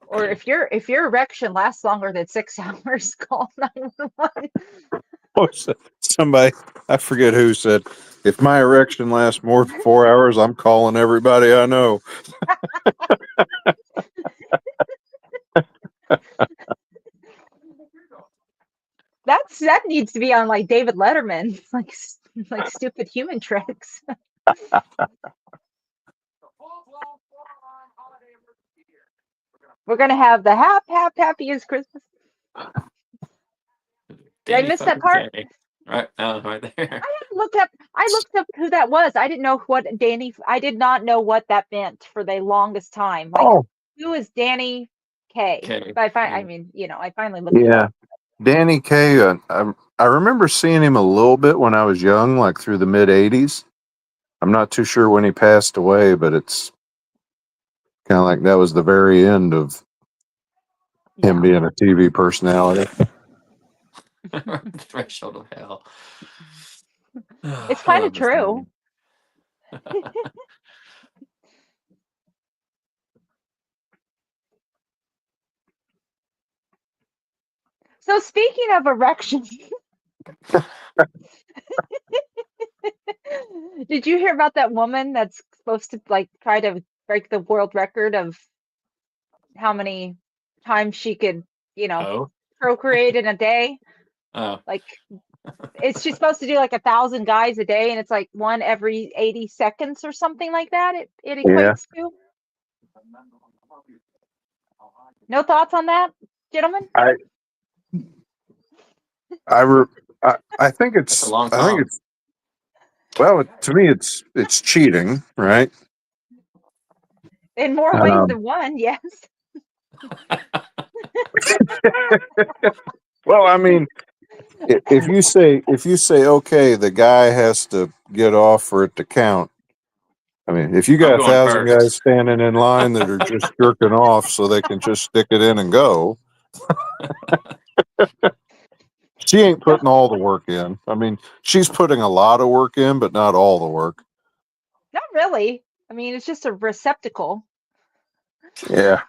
Or if your erection lasts longer than 6 hours, call 911. Somebody, I forget who said, if my erection lasts more than 4 hours, I'm calling everybody I know. That needs to be on like David Letterman, like stupid human tricks. We're gonna have the happiest Christmas. Did I miss that part? Right, right there. I looked up who that was. I didn't know what Danny. I did not know what that meant for the longest time. Like, who is Danny Kaye? Okay. But I mean, I finally looked it Yeah, up. Danny Kaye. I remember seeing him a little bit when I was young, like through the mid '80s. I'm not too sure when he passed away, but it's kind of like that was the very end of him being a TV personality. Threshold of hell. It's kind of true. So speaking of erections, did you hear about that woman that's supposed to like try to break the world record of how many times she could, procreate in a day? Like she's supposed to do like 1,000 guys a day, and it's like one every 80 seconds or something like that. It equates to. No thoughts on that, gentlemen? I think it's well, to me it's cheating, right? In more ways than one, yes. Well, I mean, if you say okay, the guy has to get off for it to count. I mean, if you got 1,000 guys standing in line that are just jerking off so they can just stick it in and go, she ain't putting all the work in. I mean, she's putting a lot of work in, but not all the work. Not really. I mean, it's just a receptacle. Yeah.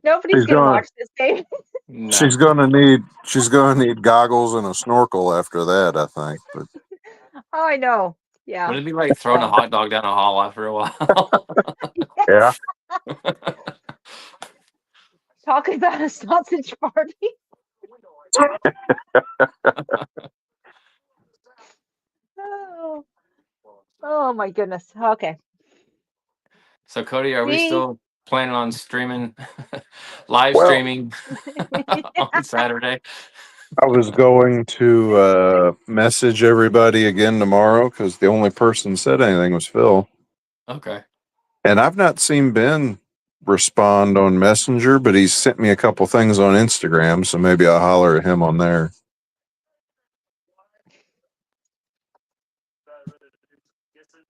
Nobody's gonna watch this game. No. She's gonna need goggles and a snorkel after that, I think. But oh, I know. Yeah. Would it be like throwing a hot dog down a hall after a while? Yeah. Talking about a sausage party. Oh my goodness. Okay. So Cody, are we still planning on streaming, live streaming on Saturday? I was going to message everybody again tomorrow because the only person said anything was Phil. Okay. And I've not seen Ben respond on Messenger, but he's sent me a couple things on Instagram, so maybe I'll holler at him on there.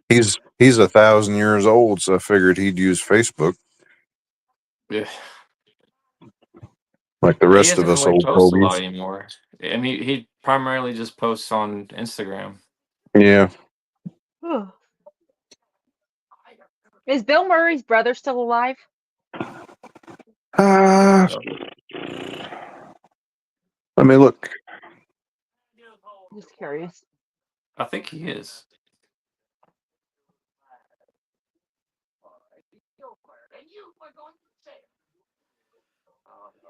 He's 1,000 years old, so I figured he'd use Facebook. Yeah. Like the rest of us old post a lot fogies. anymore. I mean, he primarily just posts on Instagram. Yeah. Is Bill Murray's brother still alive? Let me look. Just curious. I think he is.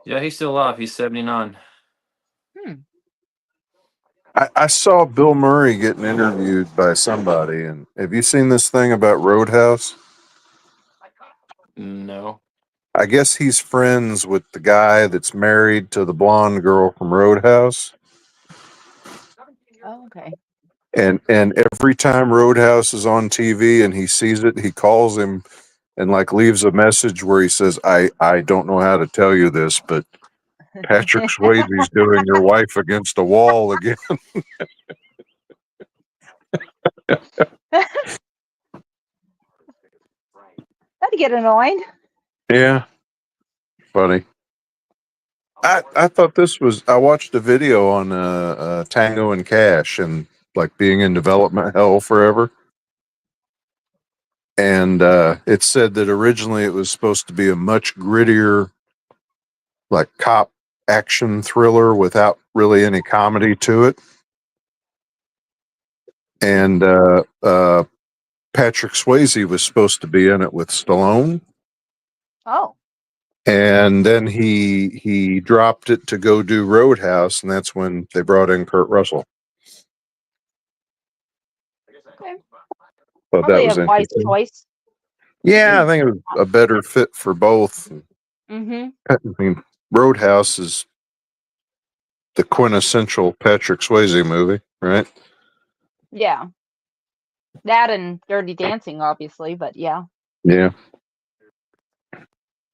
Yeah, he's still alive. He's 79. I saw Bill Murray getting interviewed by somebody, and have you seen this thing about Roadhouse? No. I guess he's friends with the guy that's married to the blonde girl from Roadhouse. Oh, okay. And every time Roadhouse is on TV and he sees it, he calls him and like leaves a message where he says, I don't know how to tell you this, but Patrick Swayze's doing your wife against a wall again. That'd get annoying. Yeah. Funny. I thought this was. I watched a video on Tango and Cash and like being in development hell forever, and it said that originally it was supposed to be a much grittier, like cop action thriller without really any comedy to it, and Patrick Swayze was supposed to be in it with Stallone. Oh, And then he dropped it to go do Roadhouse, and that's when they brought in Kurt Russell. okay. But that Probably was a wise interesting. choice. Yeah, I think it was a better fit for both. Mm-hmm. I mean, Roadhouse is the quintessential Patrick Swayze movie, right? Yeah. That and Dirty Dancing, obviously, but yeah. Yeah.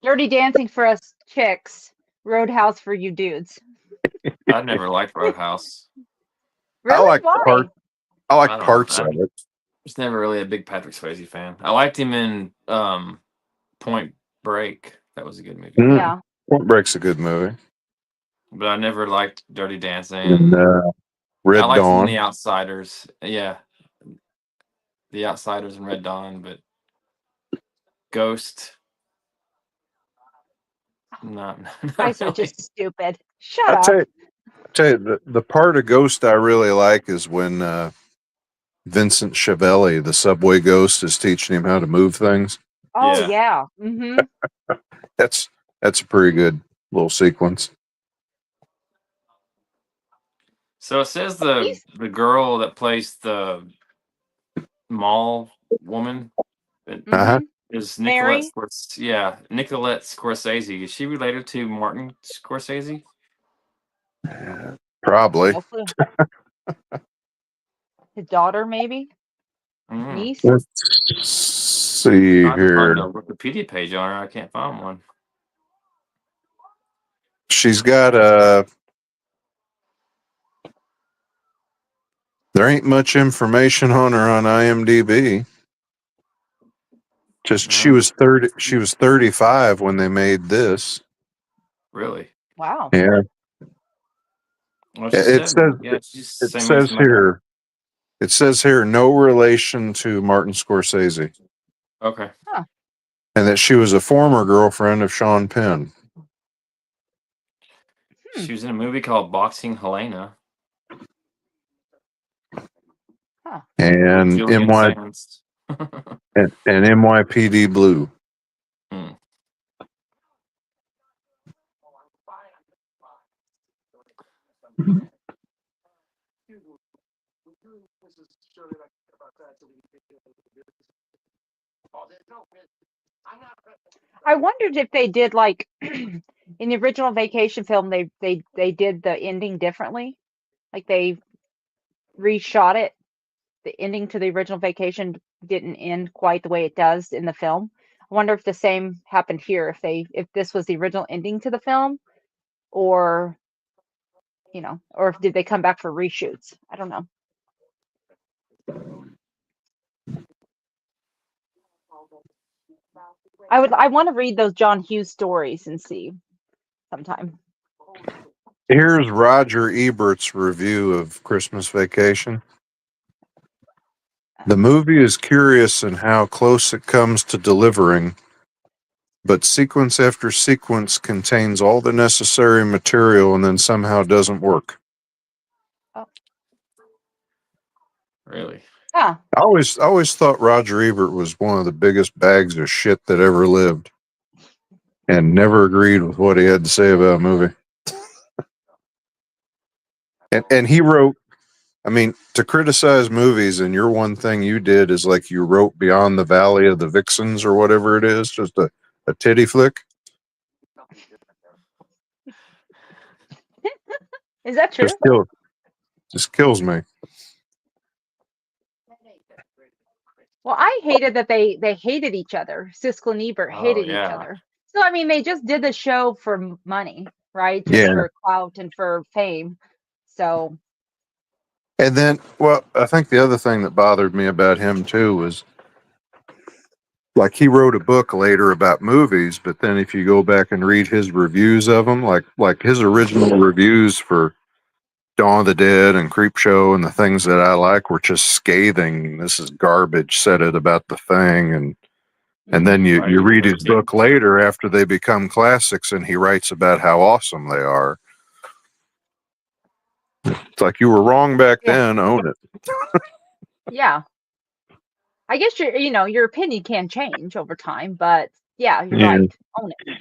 Dirty Dancing for us chicks, Roadhouse for you dudes. I never liked Roadhouse. Really? Why? I like I don't know. parts of I it. was never really a big Patrick Swayze fan. I liked him in Point Break. That was a good movie. Yeah. Point Break's a good movie. But I never liked Dirty Dancing. And I Red liked him in Dawn. The Outsiders. Yeah. The Outsiders and Red Dawn, but Ghost. Not Guys are really. just stupid. Shut I up. tell you, the part of Ghost I really like is when Vincent Chiavelli, the subway ghost, is teaching him how to move things. Oh Yeah. yeah. Mm-hmm. That's a pretty good little sequence. So it says the girl that plays the mall woman Uh-huh. is Mary? Nicolette Scorsese. Is she related to Martin Scorsese? Probably. No clue. His daughter, maybe? Mm. Niece? Let's see I have to find here. a Wikipedia page on her. I can't find one. She's got there ain't much information on her on IMDb. Just she No? was 30 she was 35 when they made this. Really? Wow. Yeah. Well, she's It 70. says Yeah, she's the it same age as says my dad. here it says here no relation to Martin Scorsese. Okay. And that she was a former girlfriend of Sean Penn. She was in a movie called Boxing Helena. Huh. And Julian Sands. and NYPD Blue. Hmm. I wondered if they did like in the original Vacation film they did the ending differently. Like they reshot it. The ending to the original Vacation didn't end quite the way it does in the film. I wonder if the same happened here, if this was the original ending to the film, or or if did they come back for reshoots? I don't know. I want to read those John Hughes stories and see sometime. Here's Roger Ebert's review of Christmas Vacation. The movie is curious in how close it comes to delivering, but sequence after sequence contains all the necessary material and then somehow doesn't work. Oh. Really? Huh. I always thought Roger Ebert was one of the biggest bags of shit that ever lived, and never agreed with what he had to say about a movie. And he wrote, I mean, to criticize movies, and your one thing you did is like you wrote Beyond the Valley of the Vixens or whatever it is, just a titty flick. Is that true? Just kills me. Well, I hated that they hated each other. Siskel and Ebert Oh, hated each yeah. other. So I mean, they just did the show for money, right? Just Yeah. for clout and for fame. So And then, well, I think the other thing that bothered me about him too was like he wrote a book later about movies, but then if you go back and read his reviews of them, like his original reviews for Dawn of the Dead and Creepshow and the things that I like were just scathing. This is garbage. Said it about the Thing, and then you Right, you read very his book different. later after they become classics, and he writes about how awesome they are. It's like you were wrong back Yeah. then. Own it. Yeah. I guess your opinion can change over time, but yeah, you're Yeah. right. Own it.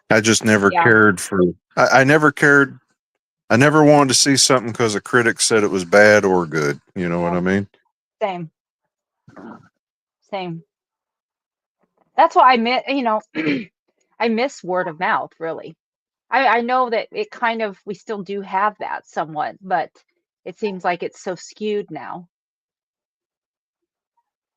I just never Yeah. cared for. I never cared. I never wanted to see something because a critic said it was bad or good. You know what Yeah. I mean? Same. Same. That's why I miss, I miss word of mouth, really. I know that it kind of, we still do have that somewhat, but it seems like it's so skewed now.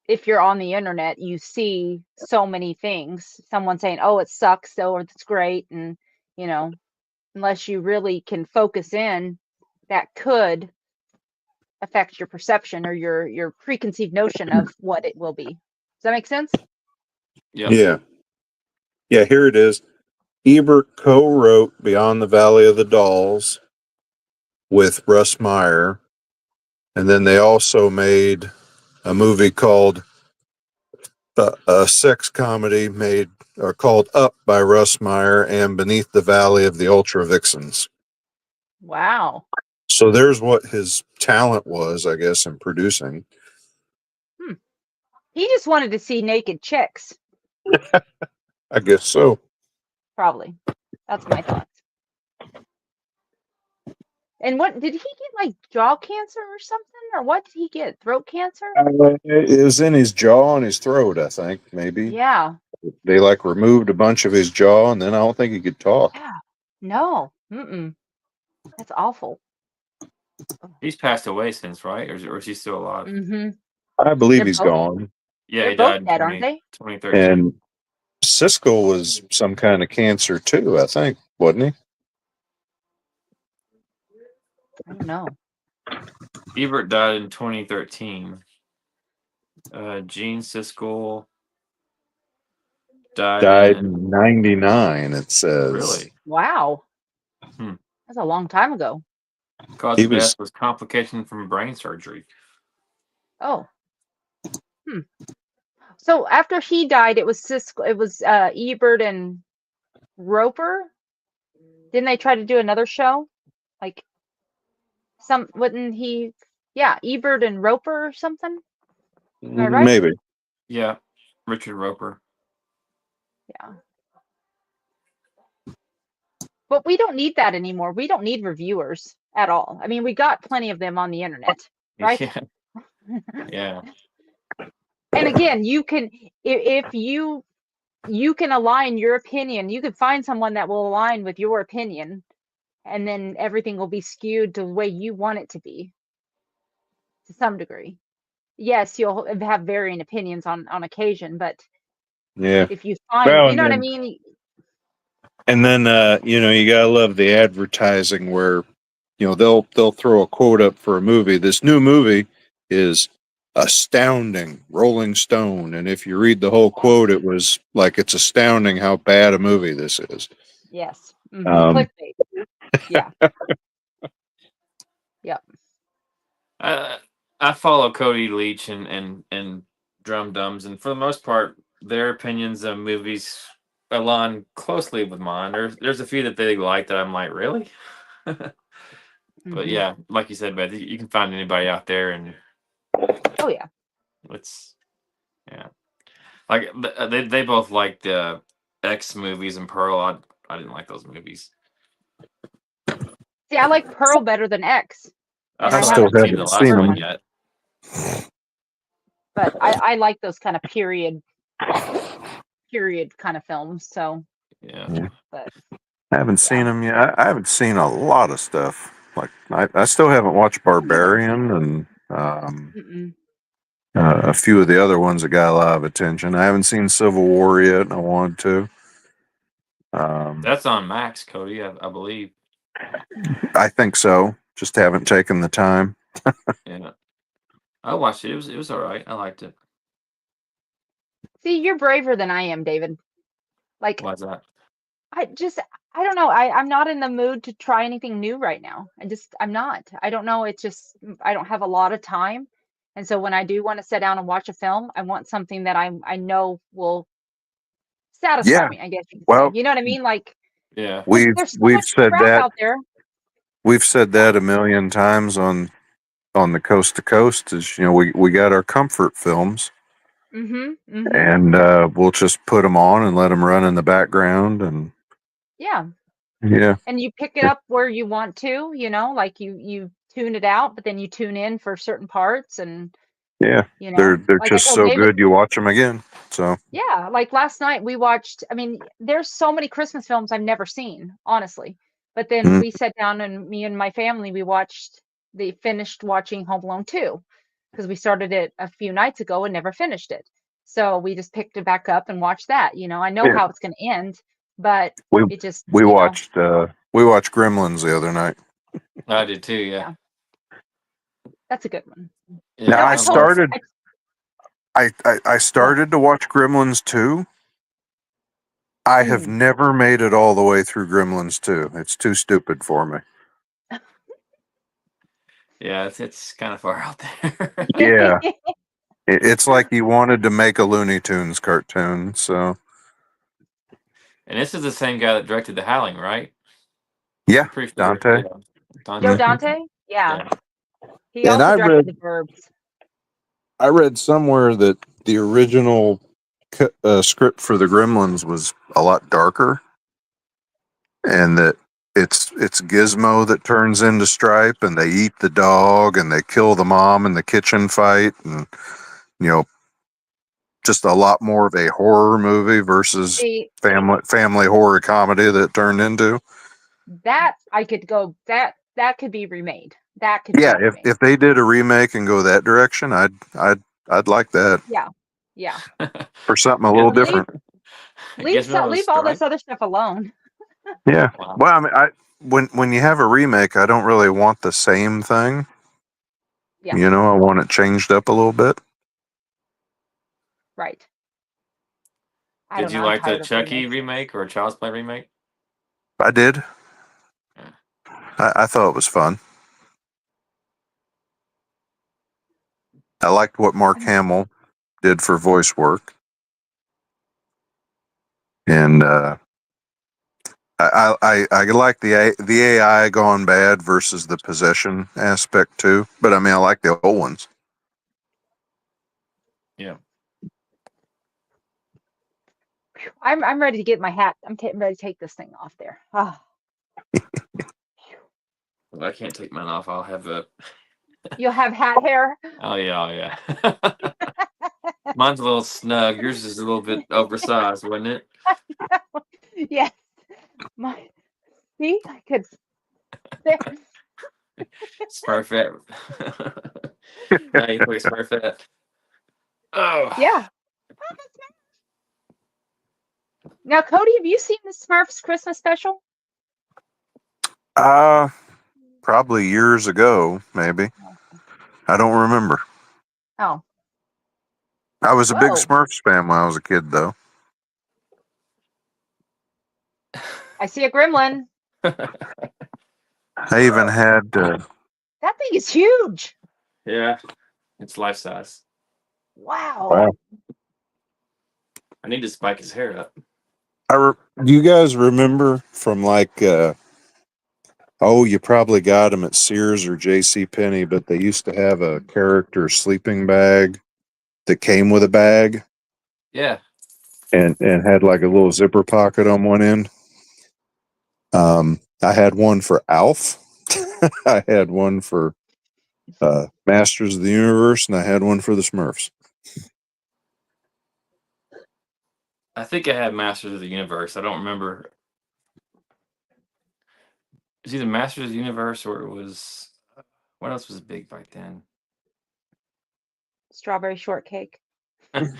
If you're on the internet, you see so many things. Someone saying, "Oh, it sucks," or "It's great," and you know, unless you really can focus in, that could affect your perception or your preconceived notion of what it will be. Does that make sense? Yep. Yeah. Yeah. Here it is. Ebert co-wrote Beyond the Valley of the Dolls with Russ Meyer, and then they also made a movie called a sex comedy made or called Up by Russ Meyer and Beneath the Valley of the Ultra Vixens. Wow. So there's what his talent was, I guess, in producing. Hmm. He just wanted to see naked chicks, I guess so. probably. That's my thoughts. And what did he get, like jaw cancer or something? Or what did he get? Throat cancer? It was in his jaw and his throat, I think, maybe. Yeah. They like removed a bunch of his jaw, and then I don't think he could talk. Yeah. No. Mm-mm. That's awful. He's passed away since, right? Or is he still alive? Mm-hmm. I believe They're he's both gone. Yeah, they're he both died in dead, aren't they? 2013. And Siskel was some kind of cancer too, I think, wasn't he? I don't know. Ebert died in 2013. Gene Siskel died Died in in '99, it says. really. Wow. Hmm. That's a long time ago. Cause He of death was was complication from brain surgery. Oh. Hmm. So after he died, it was Ebert and Roper. Didn't they try to do another show? Like wouldn't he yeah, Ebert and Roper or something? Am I right? maybe. Yeah, Richard Roper. Yeah. But we don't need that anymore. We don't need reviewers at all. I mean, we got plenty of them on the internet, right? Yeah, yeah. And again, you can if you can align your opinion, you can find someone that will align with your opinion, and then everything will be skewed to the way you want it to be to some degree. Yes, you'll have varying opinions on occasion, but Yeah. if you find, Well, you know what I mean? and then you gotta love the advertising where they'll throw a quote up for a movie. This new movie is astounding, Rolling Stone, and if you read the whole Yes. quote, it was like it's astounding how bad a movie this is. Yes. Um, Clickbait. Yeah. Yep. I follow Cody Leach and Drum Dums, and for the most part, their opinions of movies align closely with mine. There's a few that they like that I'm like, really? But hmm yeah, like you said, Beth, you can find anybody out there, and Oh yeah. it's yeah. Like they both liked the X movies and Pearl. I didn't like those movies. See, I like Pearl better than X, I and I I still still haven't haven't seen seen the haven't the last seen third one them. one, yet. but I like those kind of period kind of films. So, Yeah. Yeah. but I haven't yeah. seen them yet. I haven't seen a lot of stuff. Like I still haven't watched I haven't either. Barbarian and Mm-mm. a few of the other ones that got a lot of attention. I haven't seen Civil War yet, and I wanted to. That's on Max, Cody, I believe. I think so. Just haven't taken the time. Yeah, I watched it. It was all right. I liked it. See, you're braver than I am, David. Like, Why's that? I just, I don't know. I'm not in the mood to try anything new right now. I'm not. I don't know. It's just, I don't have a lot of time. And so when I do want to sit down and watch a film, I want something that I know will satisfy Yeah. me, I guess you could say. Well, You know what I mean? Like, Yeah, because we've there's so we've much said crap that out there. we've said Yeah. that a million times on the coast to coast. Is we got our comfort films, Mm-hmm. Mm-hmm. and we'll just put them on and let them run in the background, and Yeah. yeah, And you pick it up where you want to, like you tune it out, but then you tune in for certain parts and yeah, they're like I just told so David, good. You watch them again. So yeah, like last night we watched, I mean, there's so many Christmas films I've never seen, honestly. But then mm, we sat down and me and my family, they finished watching Home Alone 2 because we started it a few nights ago and never finished it. So we just picked it back up and watched that. I know yeah, how it's going to end, but we it just, we watched Gremlins the other night. I did too. Yeah, yeah, that's a good one. Now yeah. No, I I told, started I, I what? started to watch Gremlins 2. I have Mm. never made it all the way through Gremlins 2. It's too stupid for me. Yeah, it's kind of far out there. Yeah, it's like he wanted to make a Looney Tunes cartoon. So And this is the same guy that directed The Howling, right? yeah, I'm pretty sure. Dante. Yeah, Joe Dante. Mhm. Dante? Yeah. Yeah, He And also I directed read The Burbs. I read somewhere that the original script for the Gremlins was a lot darker, and that it's Gizmo that turns into Stripe, and they eat the dog, and they kill the mom in the kitchen fight, and you know, just a lot more of a horror movie versus See, family horror comedy that it turned into. that I could go that could be remade. That could be Yeah, remade. if they did a remake and go that direction, I'd like that Yeah. Yeah. for something a little Giz- But leave different. Gizmo is leave all this Stripe. other stuff alone. Yeah. Wow. Well, I mean, when you have a remake, I don't really want the same thing. Yeah, I want it changed up a little bit. right. I Did don't know. you I'm like the tired of Chucky remakes. remake or Child's Play remake? I did. Yeah. I thought it was fun. I liked what Mark I'm- Hamill did for voice work, and I like the AI gone bad versus the possession aspect too. But I mean, I like the old ones. Yeah. I'm ready to get my hat. Ready to take this thing off there. Ah, Well, I can't take mine off. I'll have a. you'll have hat hair. Oh yeah, oh yeah. Mine's a little snug. Yours is a little bit oversized, wasn't it? Yes. My see, I could there. Smurfette. Now you play Smurfette. Oh, Yeah. Now, Cody, have you seen the Smurfs Christmas special? Uh, Probably years ago, maybe. I don't remember. Oh, I was a big whoa. Smurfs fan when I was a kid, though. I see a gremlin. I even had That thing is huge. yeah, it's life size. Wow. wow. I need to spike his hair up. Do you guys remember from like oh, you probably got them at Sears or J.C. Penney, but they used to have a character sleeping bag that came with a bag Yeah, and had like a little zipper pocket on one end. I had one for Alf. I had one for Masters of the Universe, and I had one for the Smurfs. I think I had Masters of the Universe. I don't remember. It was either Masters of the Universe or it was what else was big back then? Strawberry shortcake. Teddy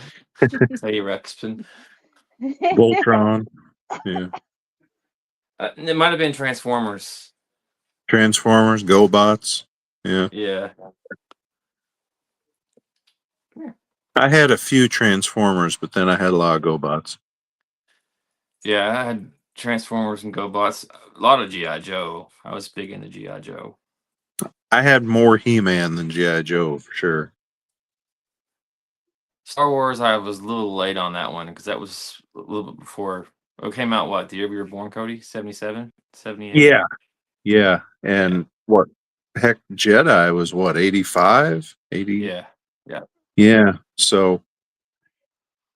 Ruxpin. Voltron. Yeah. It might have been Transformers. Transformers, GoBots. Yeah. Yeah. I had a few Transformers, but then I had a lot of GoBots. Yeah, I had Transformers and GoBots. A lot of GI Joe. I was big into GI Joe. I had more He-Man than G.I. Joe for sure. Star Wars, I was a little late on that one because that was a little bit before. It came out what, the year we were born, Cody? 77, 78? Yeah. Yeah. Yeah. And what? Heck, Jedi was what, 85? 80? Yeah. Yeah. Yeah. So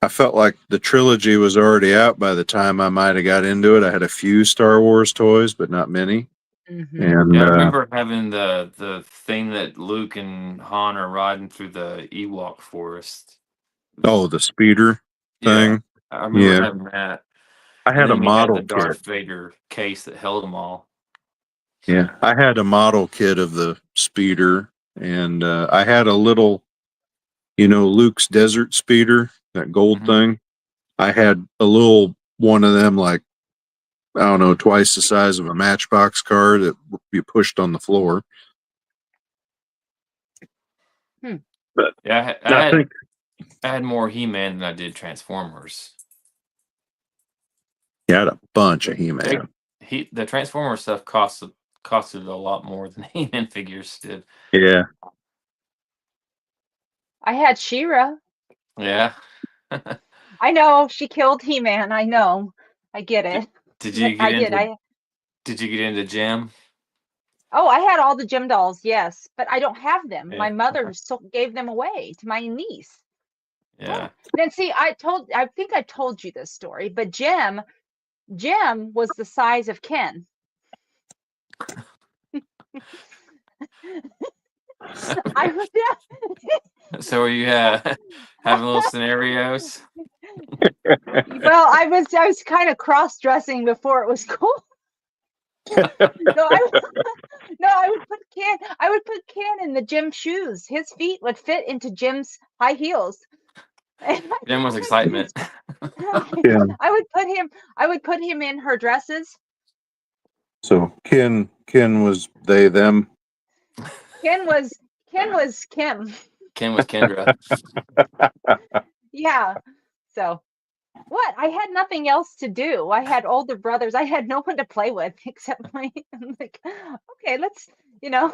I felt like the trilogy was already out by the time I might have got into it. I had a few Star Wars toys, but not many. Mhm. And Yeah, I remember having the thing that Luke and Han are riding through the Ewok forest. oh, the speeder Yeah, thing. I remember Yeah. having that. I And had a then we had the model kit. Darth Vader case that held them all. Yeah. I had a model kit of the speeder, and I had a little, Luke's desert speeder, that gold Mhm. thing. I had a little one of them, like, I don't know, twice the size of a Matchbox car that you pushed on the floor. But Yeah, I think, I had more He-Man than I did Transformers. yeah, I had a bunch of He-Man. The Transformer stuff costed a lot more than He-Man figures did. Yeah. I had She-Ra. Yeah. I know she killed He-Man. I know. I get it. Did But you get into I Did you get into Jim? oh, I had all the gym dolls, yes, but I don't have them. Yeah. My mother gave them away to my niece. Yeah. Then see, I think I told you this story, but Jim was the size of Ken. I was So you having little scenarios? well, I was kind of cross-dressing before it was cool. No, I would put Ken in the gym shoes. His feet would fit into Jim's high heels. And Jim was excitement. Yeah. I would put him in her dresses. So Ken was they, them. Ken was Kim. Ken was Kendra. Yeah. So what? I had nothing else to do. I had older brothers. I had no one to play with except I'm like, okay, let's, I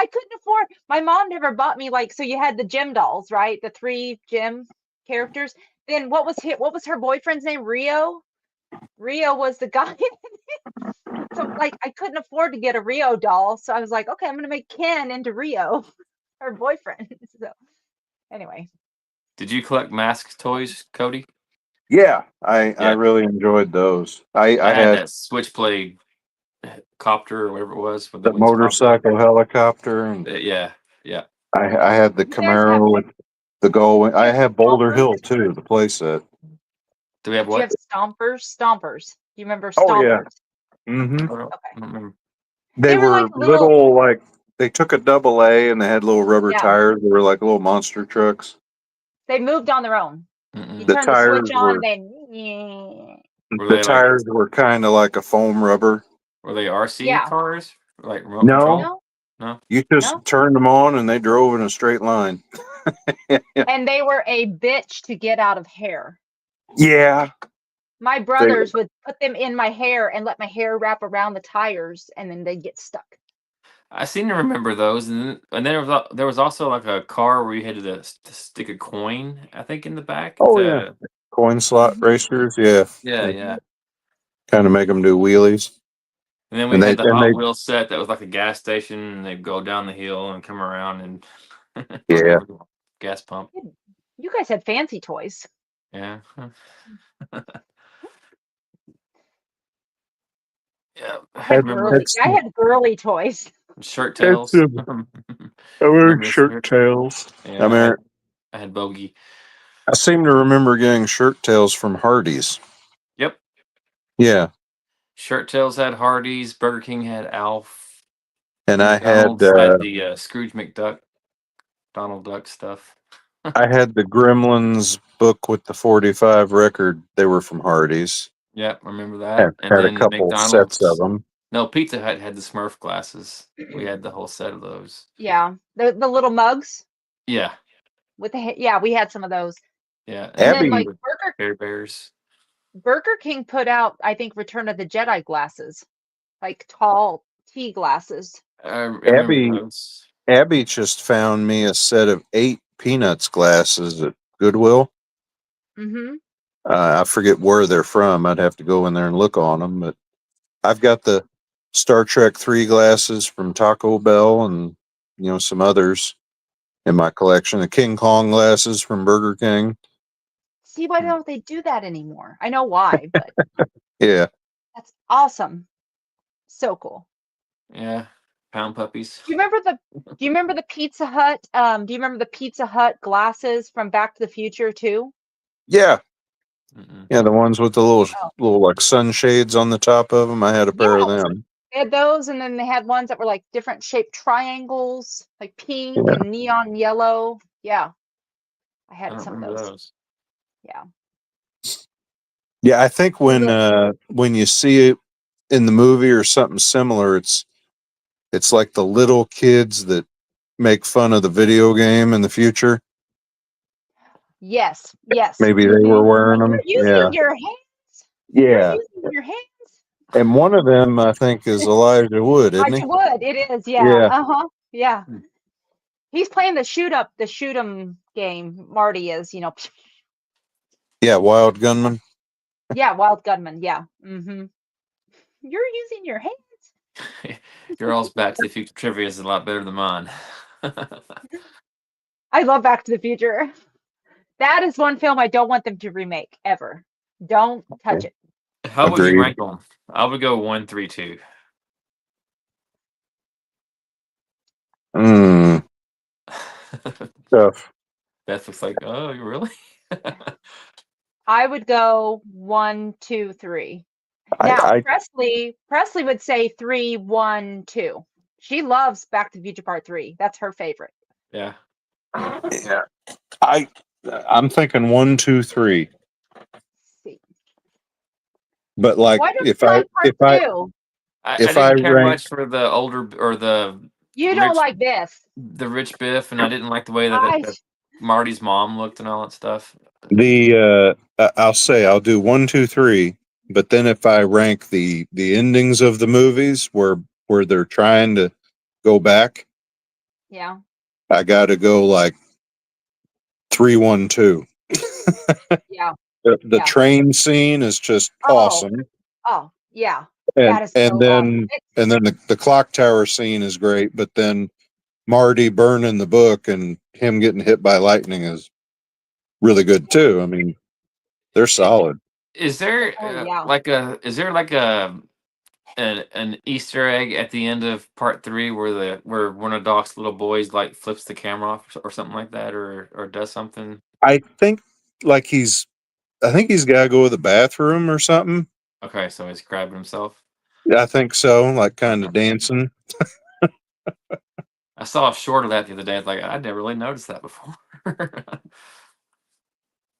couldn't afford, my mom never bought me so you had the gym dolls, right? The 3 gym characters. Then what was her boyfriend's name? Rio? Rio was the guy. So I couldn't afford to get a Rio doll. So I was like, okay, I'm gonna make Ken into Rio, her boyfriend. So anyway. Did you collect mask toys, Cody? Yeah, I Yeah. really enjoyed those. I had had that switchblade copter or whatever it was with the wings popped out. motorcycle helicopter, and Yeah. I had the You guys have Camaro with the Gull. I you have had Boulder Stompers? Hill too, the playset. Do we have Do you have what? Stompers? Stompers. Do you remember Oh yeah. Stompers? Mm-hmm. I don't Okay. remember. They They were were like little, little, like they took a double A and they had little rubber yeah, tires. They were like little monster trucks. they moved on their own. You The Mm-mm. turn the switch tires on, were then Were the they like tires were kind of like a foam rubber. Were they RC yeah. cars? Like remote No, control? No, No. you just no. turned them on and they drove in a straight line. And they were a bitch to get out of hair. Yeah, My they. brothers would put them in my hair and let my hair wrap around the tires, and then they'd get stuck. I seem to remember those, and then there was also like a car where you had to stick a coin, I think, in the back. Oh yeah, coin slot Mhm. racers. Yeah, Yeah. kind of make them do wheelies. And then we And had they the and Hot they Wheels set that was like a gas station, and they'd go down the hill and come around and run yeah. over the gas pump. You guys had fancy toys. Yeah. Yeah. Had, Remember I had girly toys. Shirt had tails? some. I wear Remember shirt shirt? tails. Yeah, I had Bogey. I seem to remember getting shirt tails from Hardee's. Yep. Yeah, Shirt tails had Hardee's. Burger King had Alf. and And I had McDonald's had the Scrooge McDuck, Donald Duck stuff. I had the Gremlins book with the 45 record. They were from Hardee's. Yep, remember that. And Had a then couple sets of McDonald's them. No, Pizza Hut had the Smurf glasses. We had the whole set of those. Yeah, the little mugs Yeah, with yeah, we had some of those. yeah. And And then Abby, like the Care Bears. Burger King put out, I think, Return of the Jedi glasses, like tall tea glasses. I remember Abby, those. Abby just found me a set of 8 Peanuts glasses at Goodwill. Mm-hmm. I forget where they're from. I'd have to go in there and look on them, but I've got the Star Trek 3 glasses from Taco Bell and some others in my collection. The King Kong glasses from Burger King. See, why don't they do that anymore? I know why, but Yeah. that's awesome. So cool. Yeah, Pound Puppies. Do you remember the Pizza Hut? Do you remember the Pizza Hut glasses from Back to the Future too? Yeah. Mm-mm. Yeah, the ones with the Oh, little like sunshades on the top of them. I had a pair of yes. them. They had those, and then they had ones that were like different shaped triangles, like pink Yeah. and neon yellow. Yeah, I I had don't some of remember those. those. Yeah. Yeah, I think The little- when you see it in the movie or something similar, it's like the little kids that make fun of the video game in the future. Yes, yes. Maybe they were Mm-hmm. wearing You're them. Yeah. using your hands. You're Yeah. using your hands. And one of them I think is Elijah Wood, isn't he? Elijah Wood. It is. Yeah. Yeah. Uh-huh. Yeah. Hmm. He's playing the shoot 'em game. Marty is, Yeah, Wild Gunman. yeah, Wild Gunman. Yeah. Mm-hmm. You're using your hands. Your all's Back to the Future trivia is a lot better than mine. I love Back to the Future. That is one film I don't want them to remake ever. Don't touch it. How would you Agreed. rank them? I would go 1, 3, 2. Tough. Beth looks like, oh, you really? I would go 1, 2, 3. I, Now, I Presley would say 3, 1, 2. She loves Back to the Future Part 3. That's her favorite. Yeah. yeah. I'm thinking 1, 2, 3. See. But like Why don't you like part 2? I if I didn't care rank much for the older or You don't rich like this. the rich Biff, and I didn't like the way I that Marty's mom looked and all that stuff. I'll say I'll do 1, 2, 3. But then if I rank the endings of the movies where they're trying to go back, yeah. I got to go like 3, 1, 2. Yeah. The Yeah. train scene is just Oh. awesome. Oh, yeah. And That is so awesome. and then the clock tower scene is great, but then Marty burning the book and him getting hit by lightning is really good too. I mean, they're solid. Is there Oh, yeah. an Easter egg at the end of part 3 where one of Doc's little boys like flips the camera off or something like that or does something? I think like I think he's got to go to the bathroom or something. Okay, so he's grabbing himself. I think so, like kind of dancing. I saw a short of that the other day. It's like I'd never really noticed that before.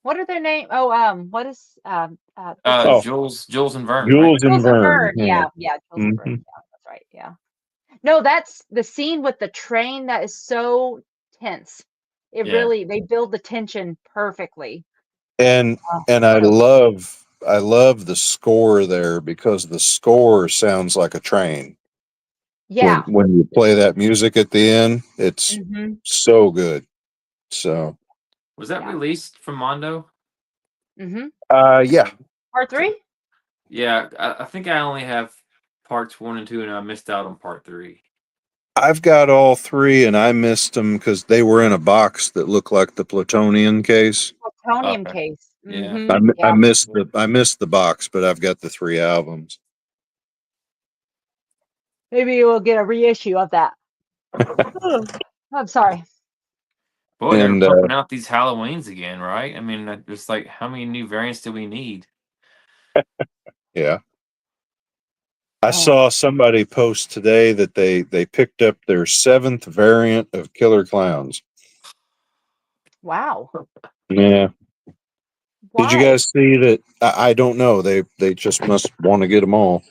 What are their name? Oh, what is Oh. Jules and Vern, right? Jules and Jules and Vern. Vern. Yeah, Jules and Vern. Mhm. Yeah, that's right. Yeah. No, that's the scene with the train that is so tense. It Yeah. really they build the tension perfectly. And I love the score there because the score sounds like a train. Yeah. When you play that music at the end, it's Mm-hmm. so good. So Was that Yeah. released from Mondo? Mm-hmm. yeah. Part 3? Yeah, I think I only have parts 1 and 2, and I missed out on part 3. I've got all 3 and I missed them because they were in a box that looked like the Plutonian case. Plutonium Okay. case. Yeah. Mm-hmm. I missed the box, but I've got the 3 albums. Maybe we'll get a reissue of that. I'm sorry. Boy, they're And pumping out these Halloweens again, right? I mean, it's like, how many new variants do we need? yeah. I saw somebody post today that they picked up their 7th variant of Killer Clowns. Wow. Yeah. Why? Did you guys see that? I don't know. They just must want to get them all.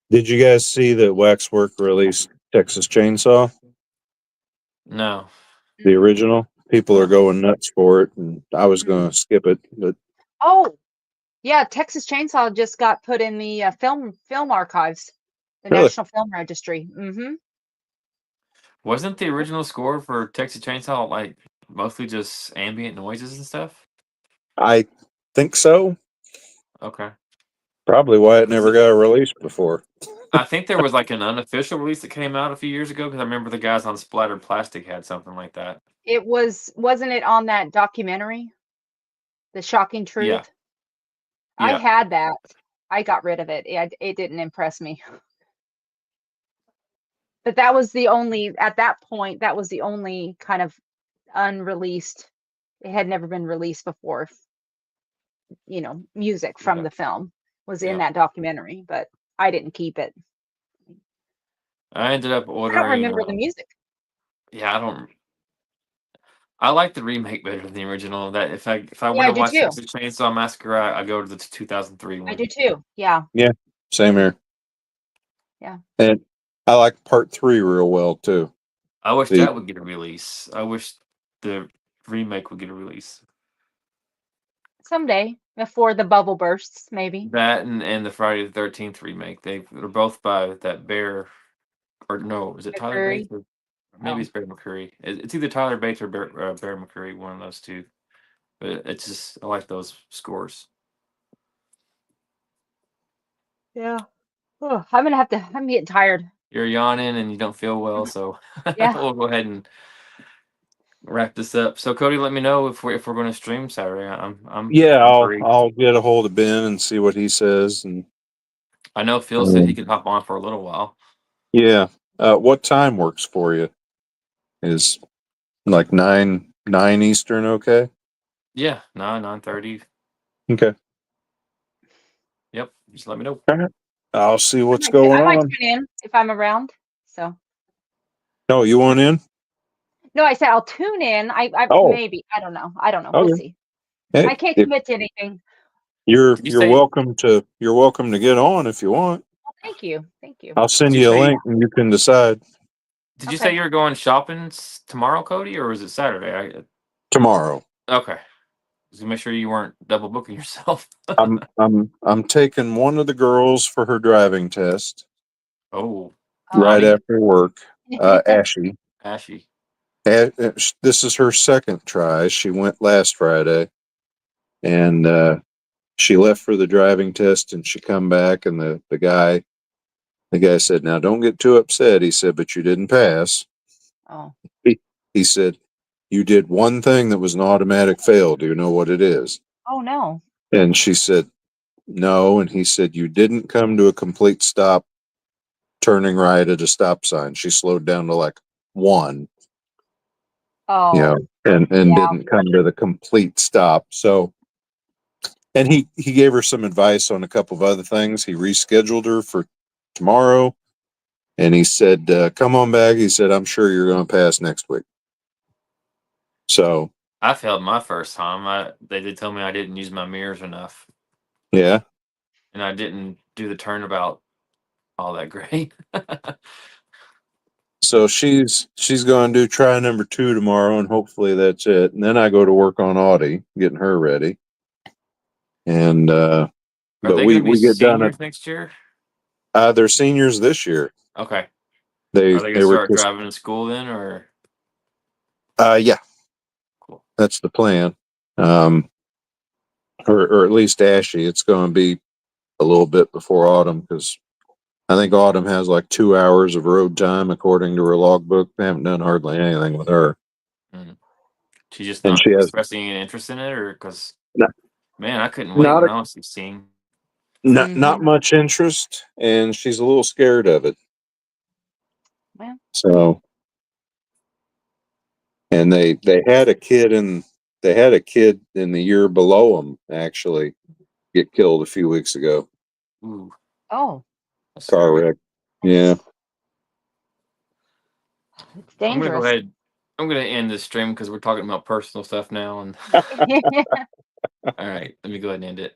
Did you guys see that Waxwork released Texas Chainsaw, No. the original? People are going nuts for it, and I was Mm. going to skip it, but Oh, yeah, Texas Chainsaw just got put in the film archives, the really, National Film Registry. Wasn't the original score for Texas Chainsaw like mostly just ambient noises and stuff? I think so. Okay. Probably why it never got released before. I think there was like an unofficial release that came out a few years ago because I remember the guys on Splattered Plastic had something like that. It wasn't it on that documentary, The Shocking Yeah. Truth? I Yeah. had that. I got rid of it. It didn't impress me. But that was the only, at that point, that was the only kind of unreleased, it had never been released before, music from Yeah. the film was in Yeah. that documentary, but I didn't keep it. I ended up I don't ordering. remember the music. Yeah, I like the remake better than the original. That if I Yeah, want I to do watch too. Texas Chainsaw Massacre, I go to the 2003 I one. do too. Yeah. Yeah, same here. Yeah. And I like part 3 real well too. I wish The that would get a release. I wish the remake would get a release. Someday before the bubble bursts, maybe. That and the Friday the 13th remake. They're both by that Bear, or no, is it Tyler McCurry. Bates? Or maybe Oh, it's Bear McCreary. It's either Tyler Bates or Bear McCreary, one of those two. But it's just I like those scores. yeah. Oh, I'm getting tired. You're yawning and you don't feel well, so Yeah. we'll go ahead and wrap this up. So Cody, let me know if we're going to stream Saturday. I'm free. I'll get a hold of Ben and see what he says, and I know Phil said he could hop on for a little while. yeah. What time works for you? Is like 9 Eastern okay? Yeah, 9:30. Okay. Yep, just let me know. All right. I'll see what's I going might on. tune in if I'm around. So No, you want in? no, I said I'll tune in. I Oh, maybe. I don't know. I don't know. We'll okay. see. Hey, I can't if commit to anything. Did you say you're welcome to get on if you want. Well, thank you. Thank you. I'll send Did you you a say link and you can decide did you Okay. say you were going shopping tomorrow, Cody, or was it Saturday? tomorrow. Okay. Just make sure you weren't double booking yourself. I'm taking one of the girls for her driving test Oh, right Lonnie, after work. Ashy. Ashy. This is her second try. She went last Friday, and she left for the driving test, and she come back, and the guy said, "Now don't get too upset." He said, "But you didn't pass." Oh. He said, "You did one thing that was an automatic fail. Do you know what it is?" Oh no. And she said, "No." And he said, "You didn't come to a complete stop turning right at a stop sign." She slowed down to like 1, Oh. and Yeah. didn't come to the complete stop. So, and he gave her some advice on a couple of other things. He rescheduled her for tomorrow, and he said, "Come on back." He said, "I'm sure you're going to pass next week." So, I failed my first time. They did tell me I didn't use my mirrors enough, yeah. and I didn't do the turnabout all that great. So she's going to do try number 2 tomorrow, and hopefully that's it. And then I go to work on Audie, getting her ready. And Are but they going to be we get done at seniors next year? they're seniors this year. Okay. They Are they going they to were start just driving to school then, or yeah, cool? that's the plan. Um, or at least Ashy. It's going to be a little bit before Autumn because I think Autumn has like 2 hours of road time according to her logbook. They haven't done hardly anything with her, Mm. She's just and not she has expressing any interest in it, or because not man, I couldn't wait not, when a, I was 16. not much interest, and she's a little scared of it. Well. So, and they had a kid in the year below them actually get killed a few weeks ago. Ooh, Oh. that's Car scary. wreck. Yeah. It's I'm gonna go dangerous. ahead. I'm gonna end this stream because we're talking about personal stuff now. And all right, let me go ahead and end it.